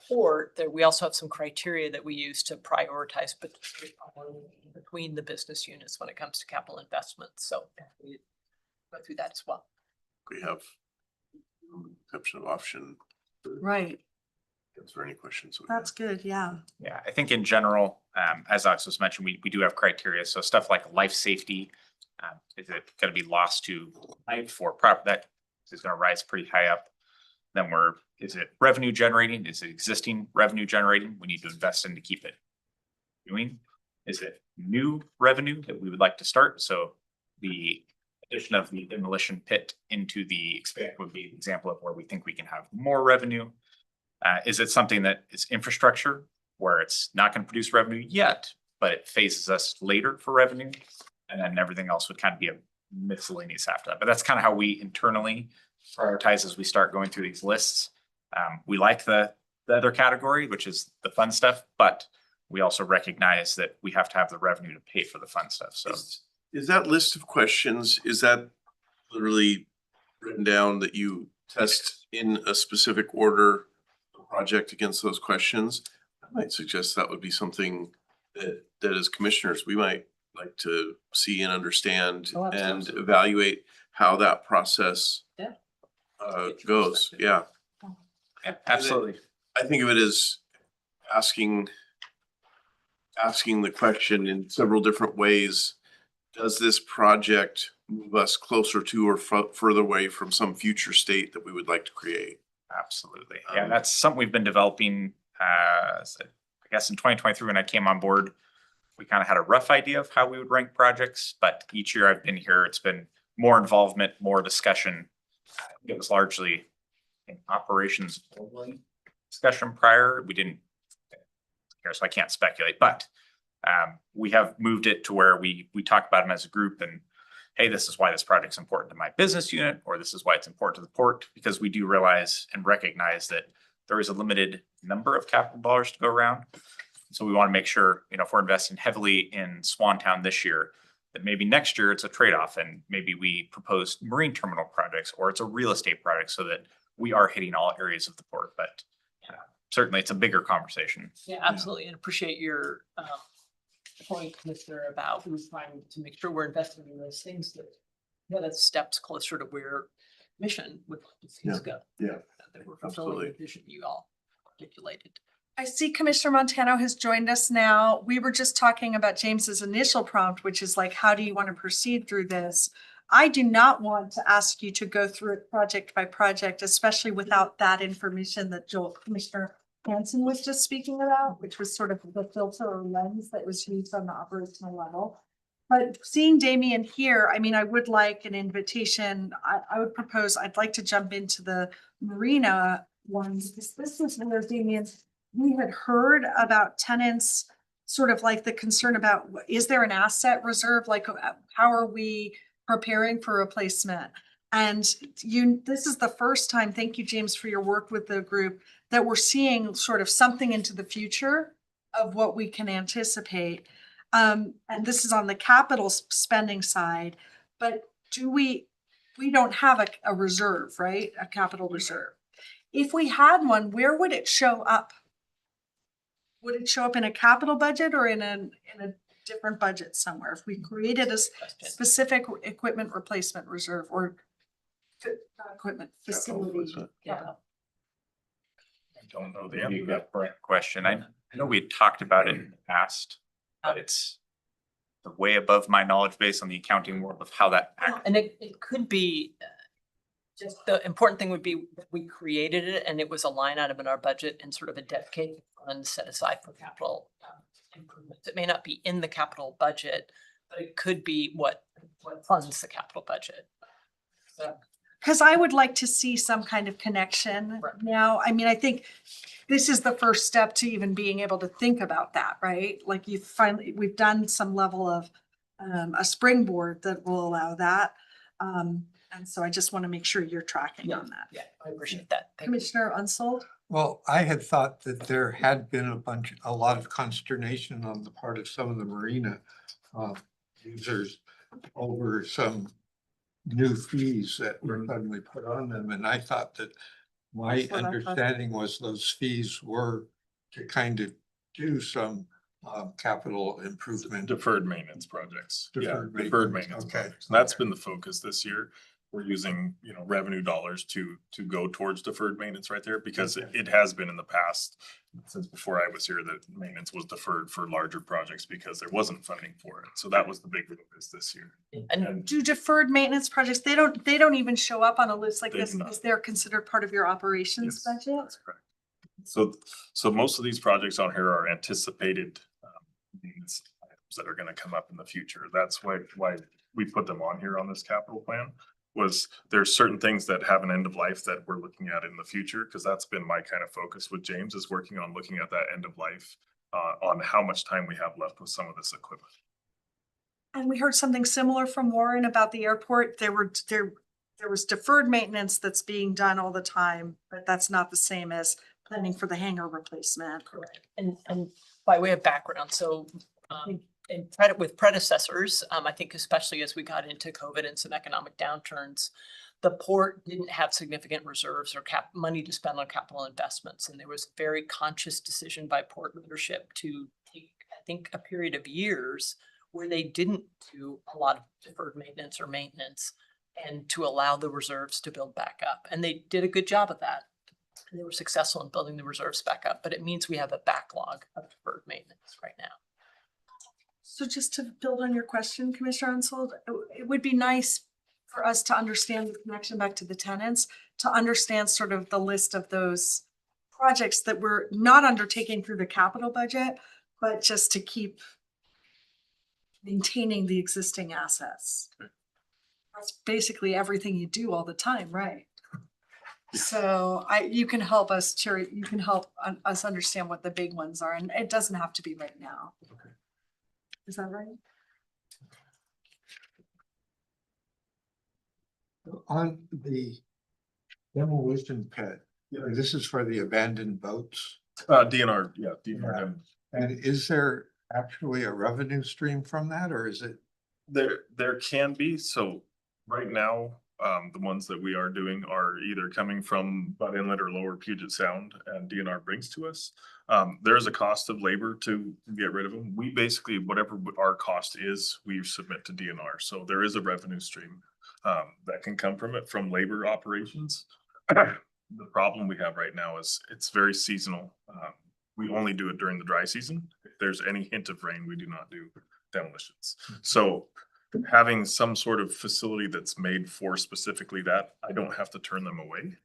port, we also have some criteria that we use to prioritize between the business units when it comes to capital investments. So we go through that as well. We have exception of option. Right, Is there any questions? that's good, yeah. Yeah, I think in general, as Alex was mentioned, we do have criteria. So stuff like life safety, is it going to be lost to life or prop that is going to rise pretty high up? Then is it revenue generating? Is it existing revenue generating? We need to invest in to keep it doing. Is it new revenue that we would like to start? So the addition of the demolition pit into the expand would be an example of where we think we can have more revenue. Is it something that is infrastructure where it's not going to produce revenue yet, but it phases us later for revenue? And then everything else would kind of be a miscellaneous after that. But that's kind of how we internally prioritize as we start going through these lists. We like the other category, which is the fun stuff, but we also recognize that we have to have the revenue to pay for the fun stuff. So Is that list of questions, is that literally written down that you test in a specific order a project against those questions? I might suggest that would be something that as commissioners, we might like to see and understand Oh, and absolutely. evaluate how that process Yeah. Goes, yeah. yeah, absolutely. I think of it as asking the question in several different ways. Does this project move us closer to or further away from some future state that we would like to create? Absolutely. Yeah, that's something we've been developing, I guess in 2023, when I came on board, we kind of had a rough idea of how we would rank projects, but each year I've been here, it's been more involvement, more discussion. It was largely in operations only discussion prior. We didn't here, so I can't speculate, but we have moved it to where we talk about them as a group and, hey, this is why this project's important to my business unit, or this is why it's important to the port, because we do realize and recognize that there is a limited number of capital dollars to go around. So we want to make sure, if we're investing heavily in Swantown this year, that maybe next year it's a trade-off and maybe we propose marine terminal projects or it's a real estate project so that we are hitting all areas of the port. But certainly it's a bigger conversation. Yeah, absolutely. And appreciate your point, Commissioner, about who's trying to make sure we're investing in those things that steps closer to where mission would like to see us go. Yeah, That we're fulfilling the absolutely. vision you all articulated. I see Commissioner Montano has joined us now. We were just talking about James's initial prompt, which is like, how do you want to proceed through this? I do not want to ask you to go through it project by project, especially without that information that Commissioner Hanson was just speaking about, which was sort of the filter or lens that was used on the operational level. But seeing Damien here, I mean, I would like an invitation. I would propose, I'd like to jump into the marina ones, because this is where Damien, we had heard about tenants, sort of like the concern about, is there an asset reserve? Like, how are we preparing for replacement? And this is the first time, thank you, James, for your work with the group, that we're seeing sort of something into the future of what we can anticipate. And this is on the capital spending side, but we don't have a reserve, right? A capital reserve. If we had one, where would it show up? Would it show up in a capital budget or in a different budget somewhere? If we created a specific equipment replacement reserve or not equipment facility. replacement. Yeah. I don't know the question. I know we had talked about it in the past, but it's way above my knowledge base on the accounting world of how that. And it could be, just the important thing would be that we created it and it was a line item in our budget and sort of a dedicated fund set aside for capital improvements. It may not be in the capital budget, but it could be what funds the capital budget. So, Because I would like to see some kind of connection Right. now. I mean, I think this is the first step to even being able to think about that, right? Like we've done some level of a springboard that will allow that. And so I just want to make sure you're tracking on that. yeah, I appreciate that. Thank you. Commissioner Unsold? Well, I had thought that there had been a lot of consternation on the part of some of the marina users over some new fees that were suddenly put on them. And I thought that my That's what I thought. understanding was those fees were to kind of do some capital improvement. Deferred maintenance projects. Yeah, Deferred deferred maintenance, maintenance okay. projects. And that's been the focus this year. We're using, revenue dollars to go towards deferred maintenance right there because it has been in the past, since before I was here, that maintenance was deferred for larger projects because there wasn't funding for it. So that was the big focus this year. And Do deferred maintenance projects, they don't even show up on a list like They this do not. because they're considered part of your operations Yes, budget? that's correct. So most of these projects on here are anticipated maintenance items that are gonna come up in the future. That's why we put them on here on this capital plan, was there's certain things that have an end of life that we're looking at in the future, because that's been my kind of focus with James, is working on looking at that end of life, on how much time we have left with some of this equipment. And we heard something similar from Warren about the airport. There was deferred maintenance that's being done all the time, but that's not the same as planning for the hangar replacement. Correct. And by way of background, so in credit with predecessors, I think especially as we got into COVID and some economic downturns, the port didn't have significant reserves or money to spend on capital investments. And there was a very conscious decision by port leadership to take, I think, a period of years where they didn't do a lot of deferred maintenance or maintenance, and to allow the reserves to build back up. And they did a good job of that. And they were successful in building the reserves back up, but it means we have a backlog of deferred maintenance right now. So just to build on your question, Commissioner Unsold, it would be nice for us to understand the connection back to the tenants, to understand sort of the list of those projects that we're not undertaking through the capital budget, but just to keep maintaining the existing assets. That's basically everything you do all the time, right? So you can help us, Cherry, you can help us understand what the big ones are, and it doesn't have to be right now. Is that right? On the demolition pit, this is for the abandoned boats. DNR, yeah, DNR. And is there actually a revenue stream from that, or is it? There can be, so right now, the ones that we are doing are either coming from Butt Inlet or Lower Puget Sound, and DNR brings to us. There's a cost of labor to get rid of them. We basically, whatever our cost is, we submit to DNR. So there is a revenue stream that can come from it, from labor operations. The problem we have right now is it's very seasonal. We only do it during the dry season. If there's any hint of rain, we do not do demolitions. So having some sort of facility that's made for specifically that, I don't have to turn them away.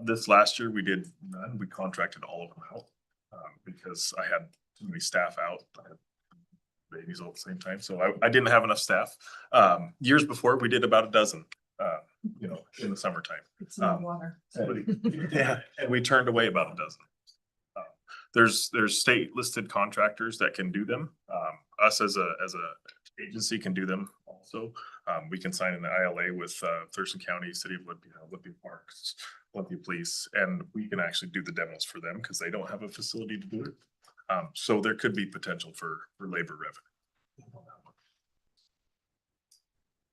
This last year we did none. We contracted all of them out because I had too many staff out. I had babies all at the same time, so I didn't have enough staff. Years before, we did about a dozen, in the summertime. It's not water. Yeah, and we turned away about a dozen. There's state listed contractors that can do them. Us as a agency can do them also. We can sign an ILA with Thurston County, City of Olympia Parks, Olympia Police, and we can actually do the demos for them because they don't have a facility to do it. So there could be potential for labor revenue.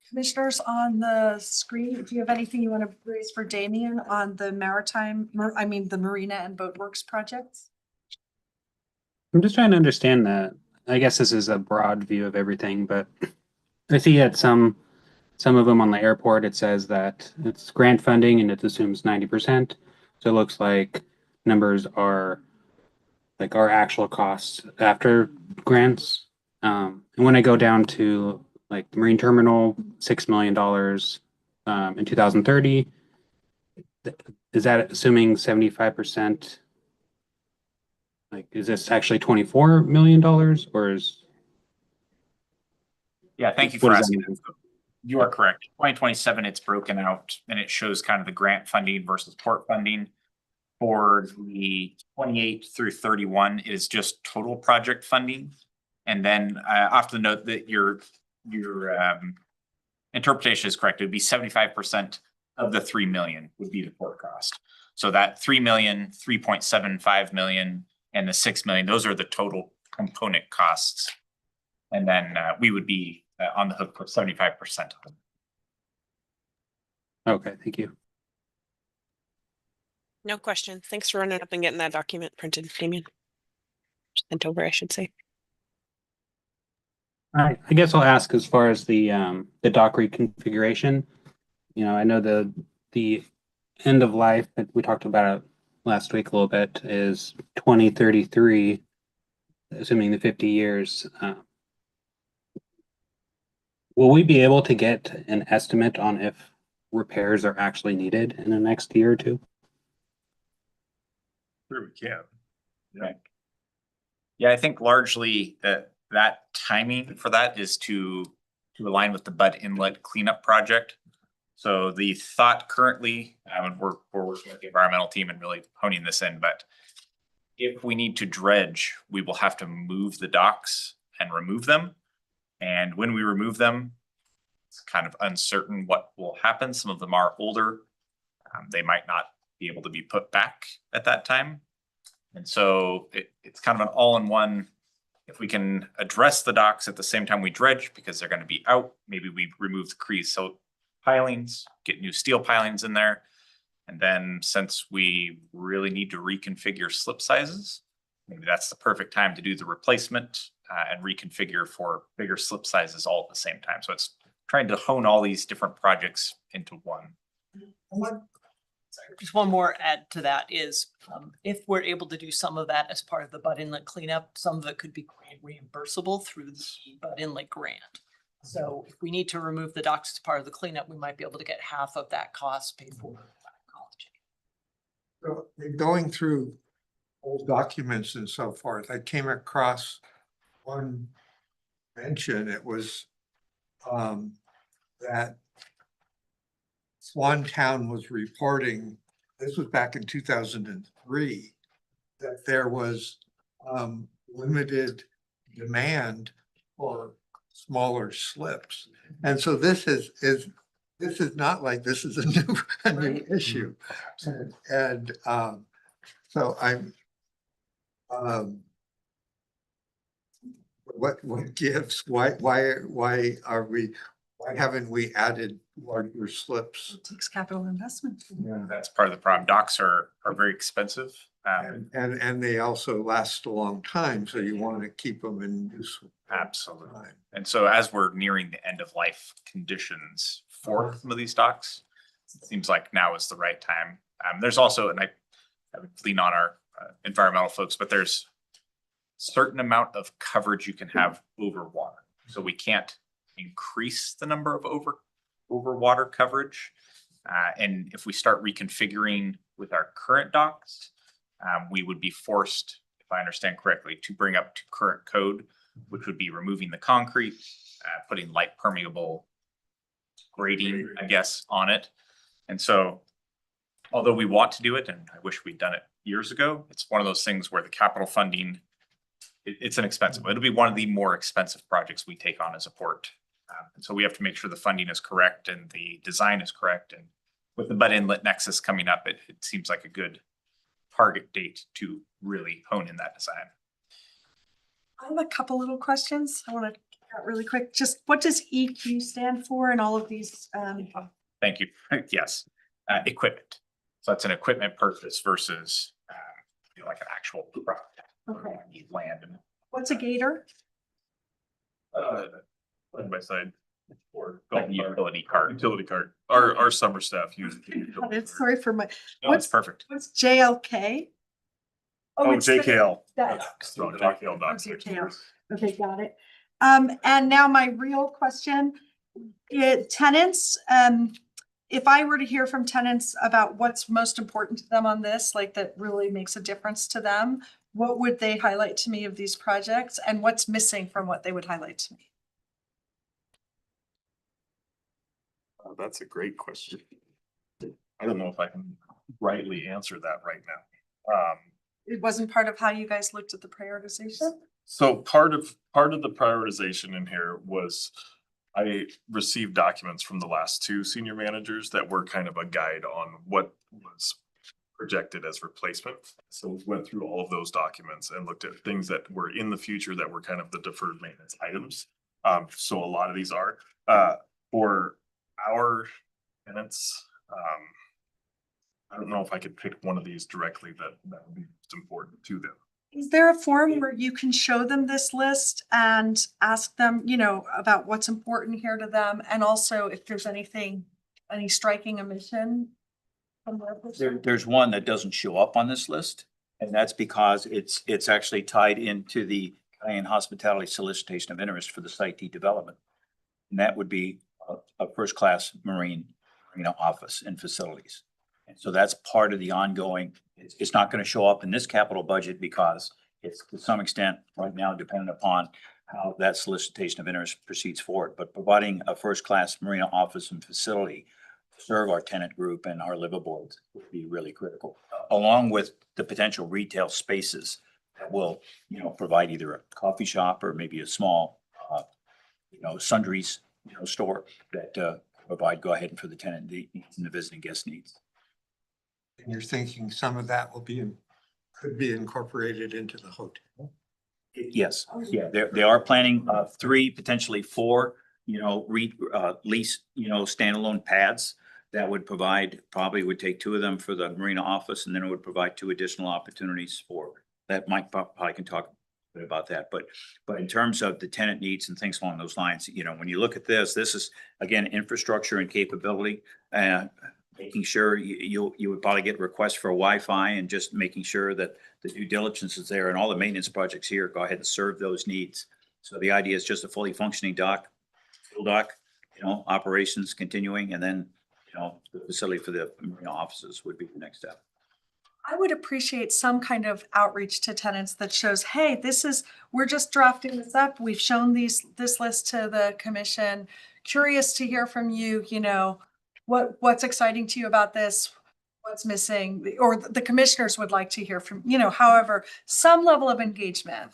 Commissioners on the screen, do you have anything you want to raise for Damien on the the Marina and Boat Works projects? I'm just trying to understand that. I guess this is a broad view of everything, but I see at some of them on the airport, it says that it's grant funding and it assumes 90%. So it looks like numbers are like our actual costs after grants. And when I go down to like the Marine Terminal, $6 million in 2030, is that assuming 75%? Like, is this actually $24 million or is? Yeah, thank you What for does that asking. mean? You are correct. 2027, it's broken out and it shows kind of the grant funding versus port funding. For the 28 through 31 is just total project funding. And then off the note that your interpretation is correct. It would be 75% of the 3 million would be the port cost. So that 3 million, 3.75 million, and the 6 million, those are the total component costs. And then we would be on the hook for 75% of them. Okay, thank you. No question. Thanks for running up and getting that document printed, Damien. Sent over, I should say. All right, I guess I'll ask as far as the dock reconfiguration. I know the end of life that we talked about last week a little bit is 2033, assuming the 50 years. Will we be able to get an estimate on if repairs are actually needed in the next year or two? Sure, we can. Right. Yeah, I think largely that timing for that is to to align with the Bud Inlet cleanup project. So the thought currently, and we're working with the environmental team and really honing this in, but if we need to dredge, we will have to move the docks and remove them. And when we remove them, it's kind of uncertain what will happen. Some of them are older. They might not be able to be put back at that time. And so it's kind of an all-in-one. If we can address the docks at the same time we dredge, because they're going to be out, maybe we remove the creosote pilings, get new steel pilings in there. And then since we really need to reconfigure slip sizes, maybe that's the perfect time to do the replacement and reconfigure for bigger slip sizes all at the same time. So it's trying to hone all these different projects into one. Just one more add to that is, if we're able to do some of that as part of the Bud Inlet cleanup, some of it could be reimbursable through the Bud Inlet grant. So if we need to remove the docks as part of the cleanup, we might be able to get half of that cost paid for. So, going through old documents and so forth, I came across one mention. It was that Swantown was reporting, this was back in 2003, that there was limited demand for smaller slips. And so this is not like this is a new issue. And so I'm what gives, why haven't we added larger slips? It takes capital investment. Yeah. That's part of the problem. Docks are very expensive. And they also last a long time, so you want to keep them in use. Absolutely. time. And so as we're nearing the end of life conditions for some of these docks, it seems like now is the right time. There's also, and I would lean on our environmental folks, but there's certain amount of coverage you can have over water. So we can't increase the number of over water coverage. And if we start reconfiguring with our current docks, we would be forced, if I understand correctly, to bring up to current code, which would be removing the concrete, putting light permeable grading, I guess, on it. And so, although we want to do it, and I wish we'd done it years ago, it's one of those things where the capital funding, it's an expensive, it'll be one of the more expensive projects we take on as a port. And so we have to make sure the funding is correct and the design is correct. And with the Bud Inlet Nexus coming up, it seems like a good target date to really hone in that design. I have a couple little questions. I want to get out really quick. Just what does EQ stand for in all of these? Thank you. Yes, equipment. So that's an equipment purchase versus like an actual product. Okay. Need land and What's a gator? Side by side. Or like golf a cart, utility cart. utility cart. Our summer staff use. Got it. Sorry for my, No, it's perfect. what's JLK? Oh, it's the- JKL. that- JKL docks. JKL. Okay, got it. And now my real question, tenants, if I were to hear from tenants about what's most important to them on this, like that really makes a difference to them, what would they highlight to me of these projects and what's missing from what they would highlight to me? That's a great question. I don't know if I can rightly answer that right now. It wasn't part of how you guys looked at the prioritization? So part of the prioritization in here was I received documents from the last two senior managers that were kind of a guide on what was projected as replacement. So we went through all of those documents and looked at things that were in the future that were kind of the deferred maintenance items. So a lot of these are for our tenants. I don't know if I could pick one of these directly that would be most important to them. Is there a forum where you can show them this list and ask them, about what's important here to them? And also if there's any striking omission from their perspective? There's one that doesn't show up on this list, and that's because it's actually tied into the Cayenne Hospitality Solicitation of Interest for the Site D development. And that would be a first-class marina office and facilities. And so that's part of the ongoing, it's not going to show up in this capital budget because it's to some extent right now dependent upon how that solicitation of interest proceeds forward, but providing a first-class marina office and facility to serve our tenant group and our liveaboards would be really critical, along with the potential retail spaces that will, provide either a coffee shop or maybe a small, sundries, store that provide go-ahead for the tenant needs and the visiting guest needs. And you're thinking some of that could be incorporated into the hotel? Yes, yeah, they are planning 3, potentially 4, lease, standalone pads that would provide, probably would take 2 of them for the marina office, and then it would provide 2 additional opportunities for that. Mike probably can talk a bit about that, but in terms of the tenant needs and things along those lines, when you look at this is again, infrastructure and capability, making sure you would probably get requests for Wi-Fi, and just making sure that the due diligence is there, and all the maintenance projects here go ahead and serve those needs. So the idea is just a fully functioning dock, fuel dock, operations continuing, and then, the facility for the marina offices would be the next step. I would appreciate some kind of outreach to tenants that shows, hey, we're just drafting this up. We've shown this list to the commission. Curious to hear from you, what's exciting to you about this? What's missing? Or the commissioners would like to hear from, however, some level of engagement.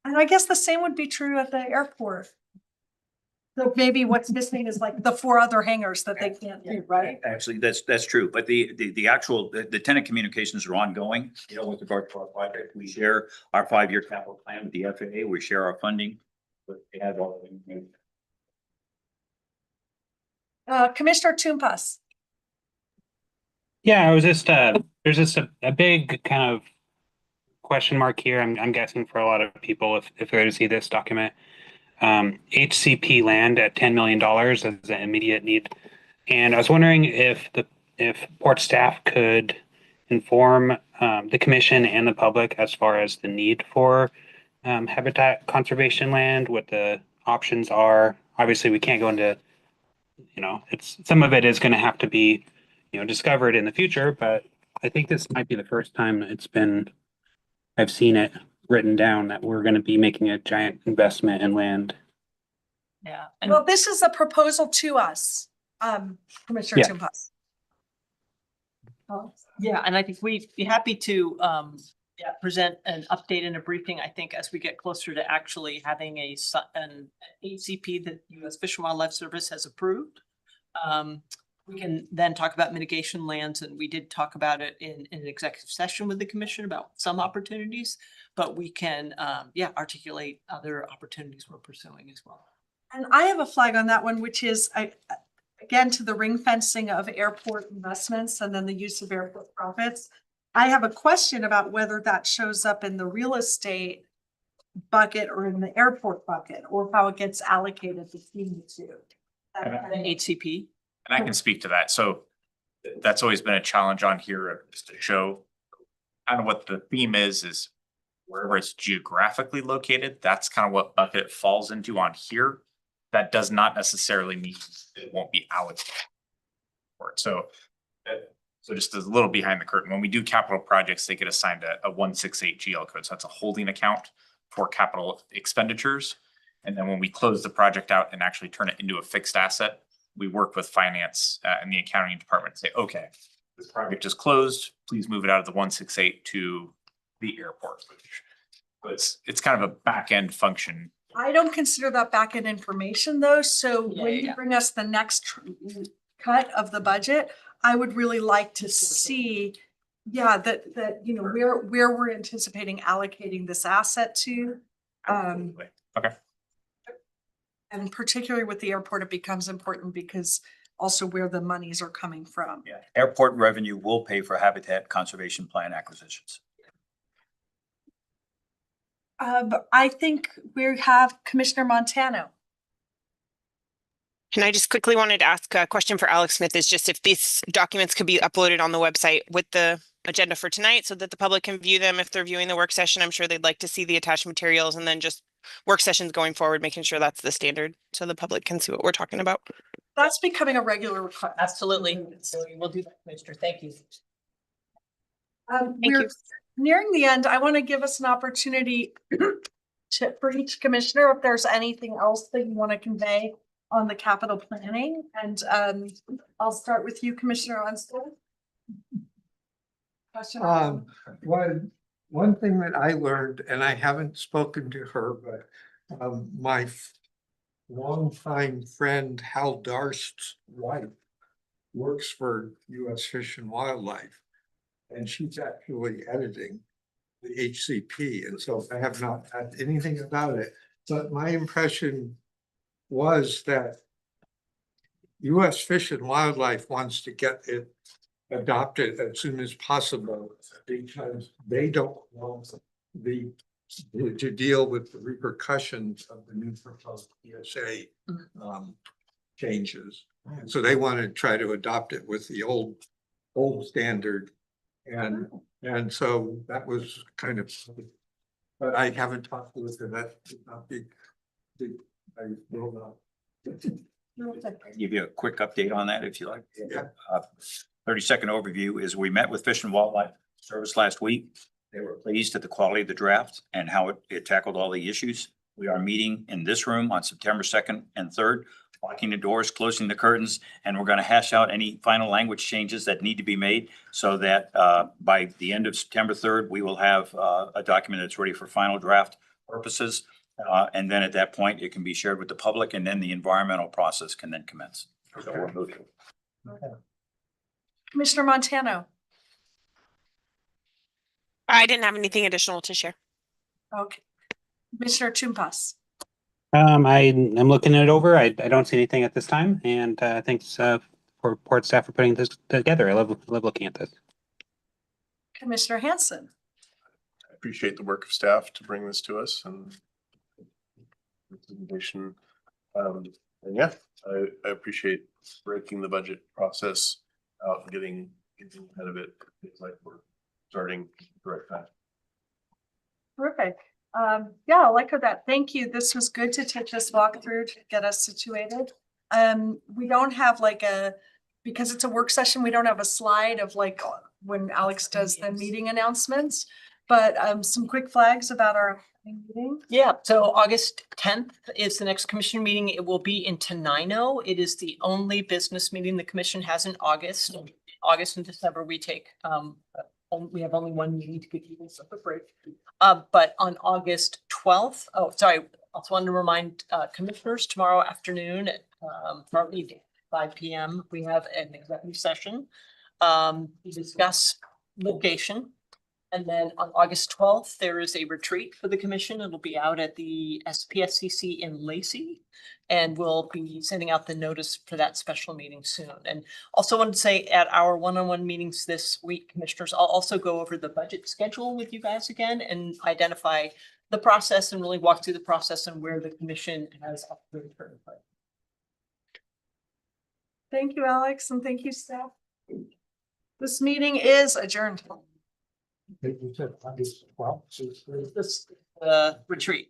And I guess the same would be true at the airport. So maybe what's missing is like the 4 other hangars that they can't do, right? Actually, that's true, but the actual, the tenant communications are ongoing, with regard to our project. We share our 5-year capital plan with the FAA, we share our funding, but they have all the information. Commissioner Toompas. Yeah, I was just, there's just a big kind of question mark here. I'm guessing for a lot of people if they're to see this document. HCP land at $10 million is an immediate need. And I was wondering if port staff could inform the commission and the public as far as the need for habitat conservation land, what the options are. Obviously, we can't go into, some of it is going to have to be, discovered in the future, but I think this might be the first time I've seen it written down that we're going to be making a giant investment in land. Yeah. Well, this is a proposal to us, Commissioner Yeah. Toompas. Yeah, and I think we'd be happy to present an update and a briefing, I think, as we get closer to actually having an HCP that U.S. Fish and Wildlife Service has approved. We can then talk about mitigation lands, and we did talk about it in an executive session with the commission about some opportunities, but we can, articulate other opportunities we're pursuing as well. And I have a flag on that one, which is, again, to the ring fencing of airport investments and then the use of airport profits. I have a question about whether that shows up in the real estate bucket or in the airport bucket, or how it gets allocated between the two. HCP. And I can speak to that. So that's always been a challenge on here, is to show kind of what the theme is wherever it's geographically located, that's kind of what bucket it falls into on here. That does not necessarily mean it won't be allocated for it. So just a little behind the curtain, when we do capital projects, they get assigned a 168 GL code. So that's a holding account for capital expenditures. And then when we close the project out and actually turn it into a fixed asset, we work with finance and the accounting department to say, okay, this project is closed. Please move it out of the 168 to the airport. It's kind of a back end function. I don't consider that back-end information though. So when you bring us the next cut of the budget, I would really like to see, that where we're anticipating allocating this asset to. Okay. And particularly with the airport, it becomes important because also where the monies are coming from. Yeah, airport revenue will pay for habitat conservation plan acquisitions. I think we have Commissioner Montano. And I just quickly wanted to ask a question for Alex Smith, is just if these documents could be uploaded on the website with the agenda for tonight so that the public can view them if they're viewing the work session. I'm sure they'd like to see the attached materials, and then just work sessions going forward, making sure that's the standard so the public can see what we're talking about. That's becoming a regular request. Absolutely. So we'll do that, Commissioner. Thank you. We're nearing the end. I want to give us an opportunity for each commissioner, if there's anything else that you want to convey on the capital planning. And I'll start with you, Commissioner Onsted. Question? One thing that I learned, and I haven't spoken to her, but my longtime friend Hal Darst's wife works for US Fish and Wildlife. And she's actually editing the HCP, and so I have not had anything about it. But my impression was that US Fish and Wildlife wants to get it adopted as soon as possible because they don't want to deal with the repercussions of the new proposed PSA changes. And so they want to try to adopt it with the old standard. And so that was kind of, but I haven't talked with her. That would not be, I will not. Give you a quick update on that if you like. Yeah. 30-second overview is we met with Fish and Wildlife Service last week. They were pleased at the quality of the draft and how it tackled all the issues. We are meeting in this room on September 2nd and 3rd, locking the doors, closing the curtains, and we're going to hash out any final language changes that need to be made so that by the end of September 3rd, we will have a document that's ready for final draft purposes. And then at that point, it can be shared with the public, and then the environmental process can then commence. So we're moving. Commissioner Montano. I didn't have anything additional to share. Okay. Commissioner Chumpas. I'm looking it over. I don't see anything at this time, and thanks for port staff for putting this together. I love looking at this. Commissioner Hanson. I appreciate the work of staff to bring this to us and presentation. And yeah, I appreciate breaking the budget process out and getting ahead of it. It's like we're starting the right time. Terrific. Yeah, I like that. Thank you. This was good to take this walk through to get us situated. We don't have because it's a work session, we don't have a slide of when Alex does the meeting announcements, but some quick flags about our meeting. Yeah, so August 10th is the next commission meeting. It will be in Tenino. It is the only business meeting the commission has in August. August and December, we take, we have only one meeting to give people a break. But on August 12th, I also wanted to remind commissioners tomorrow afternoon at probably 5 p.m. we have an executive session to discuss litigation. And then on August 12th, there is a retreat for the commission. It'll be out at the SPSCC in Lacey. And we'll be sending out the notice for that special meeting soon. And also wanted to say at our one-on-one meetings this week, commissioners, I'll also go over the budget schedule with you guys again and identify the process and really walk through the process and where the commission has updated. Thank you, Alex, and thank you, staff. This meeting is adjourned. You said August 12th. This retreat.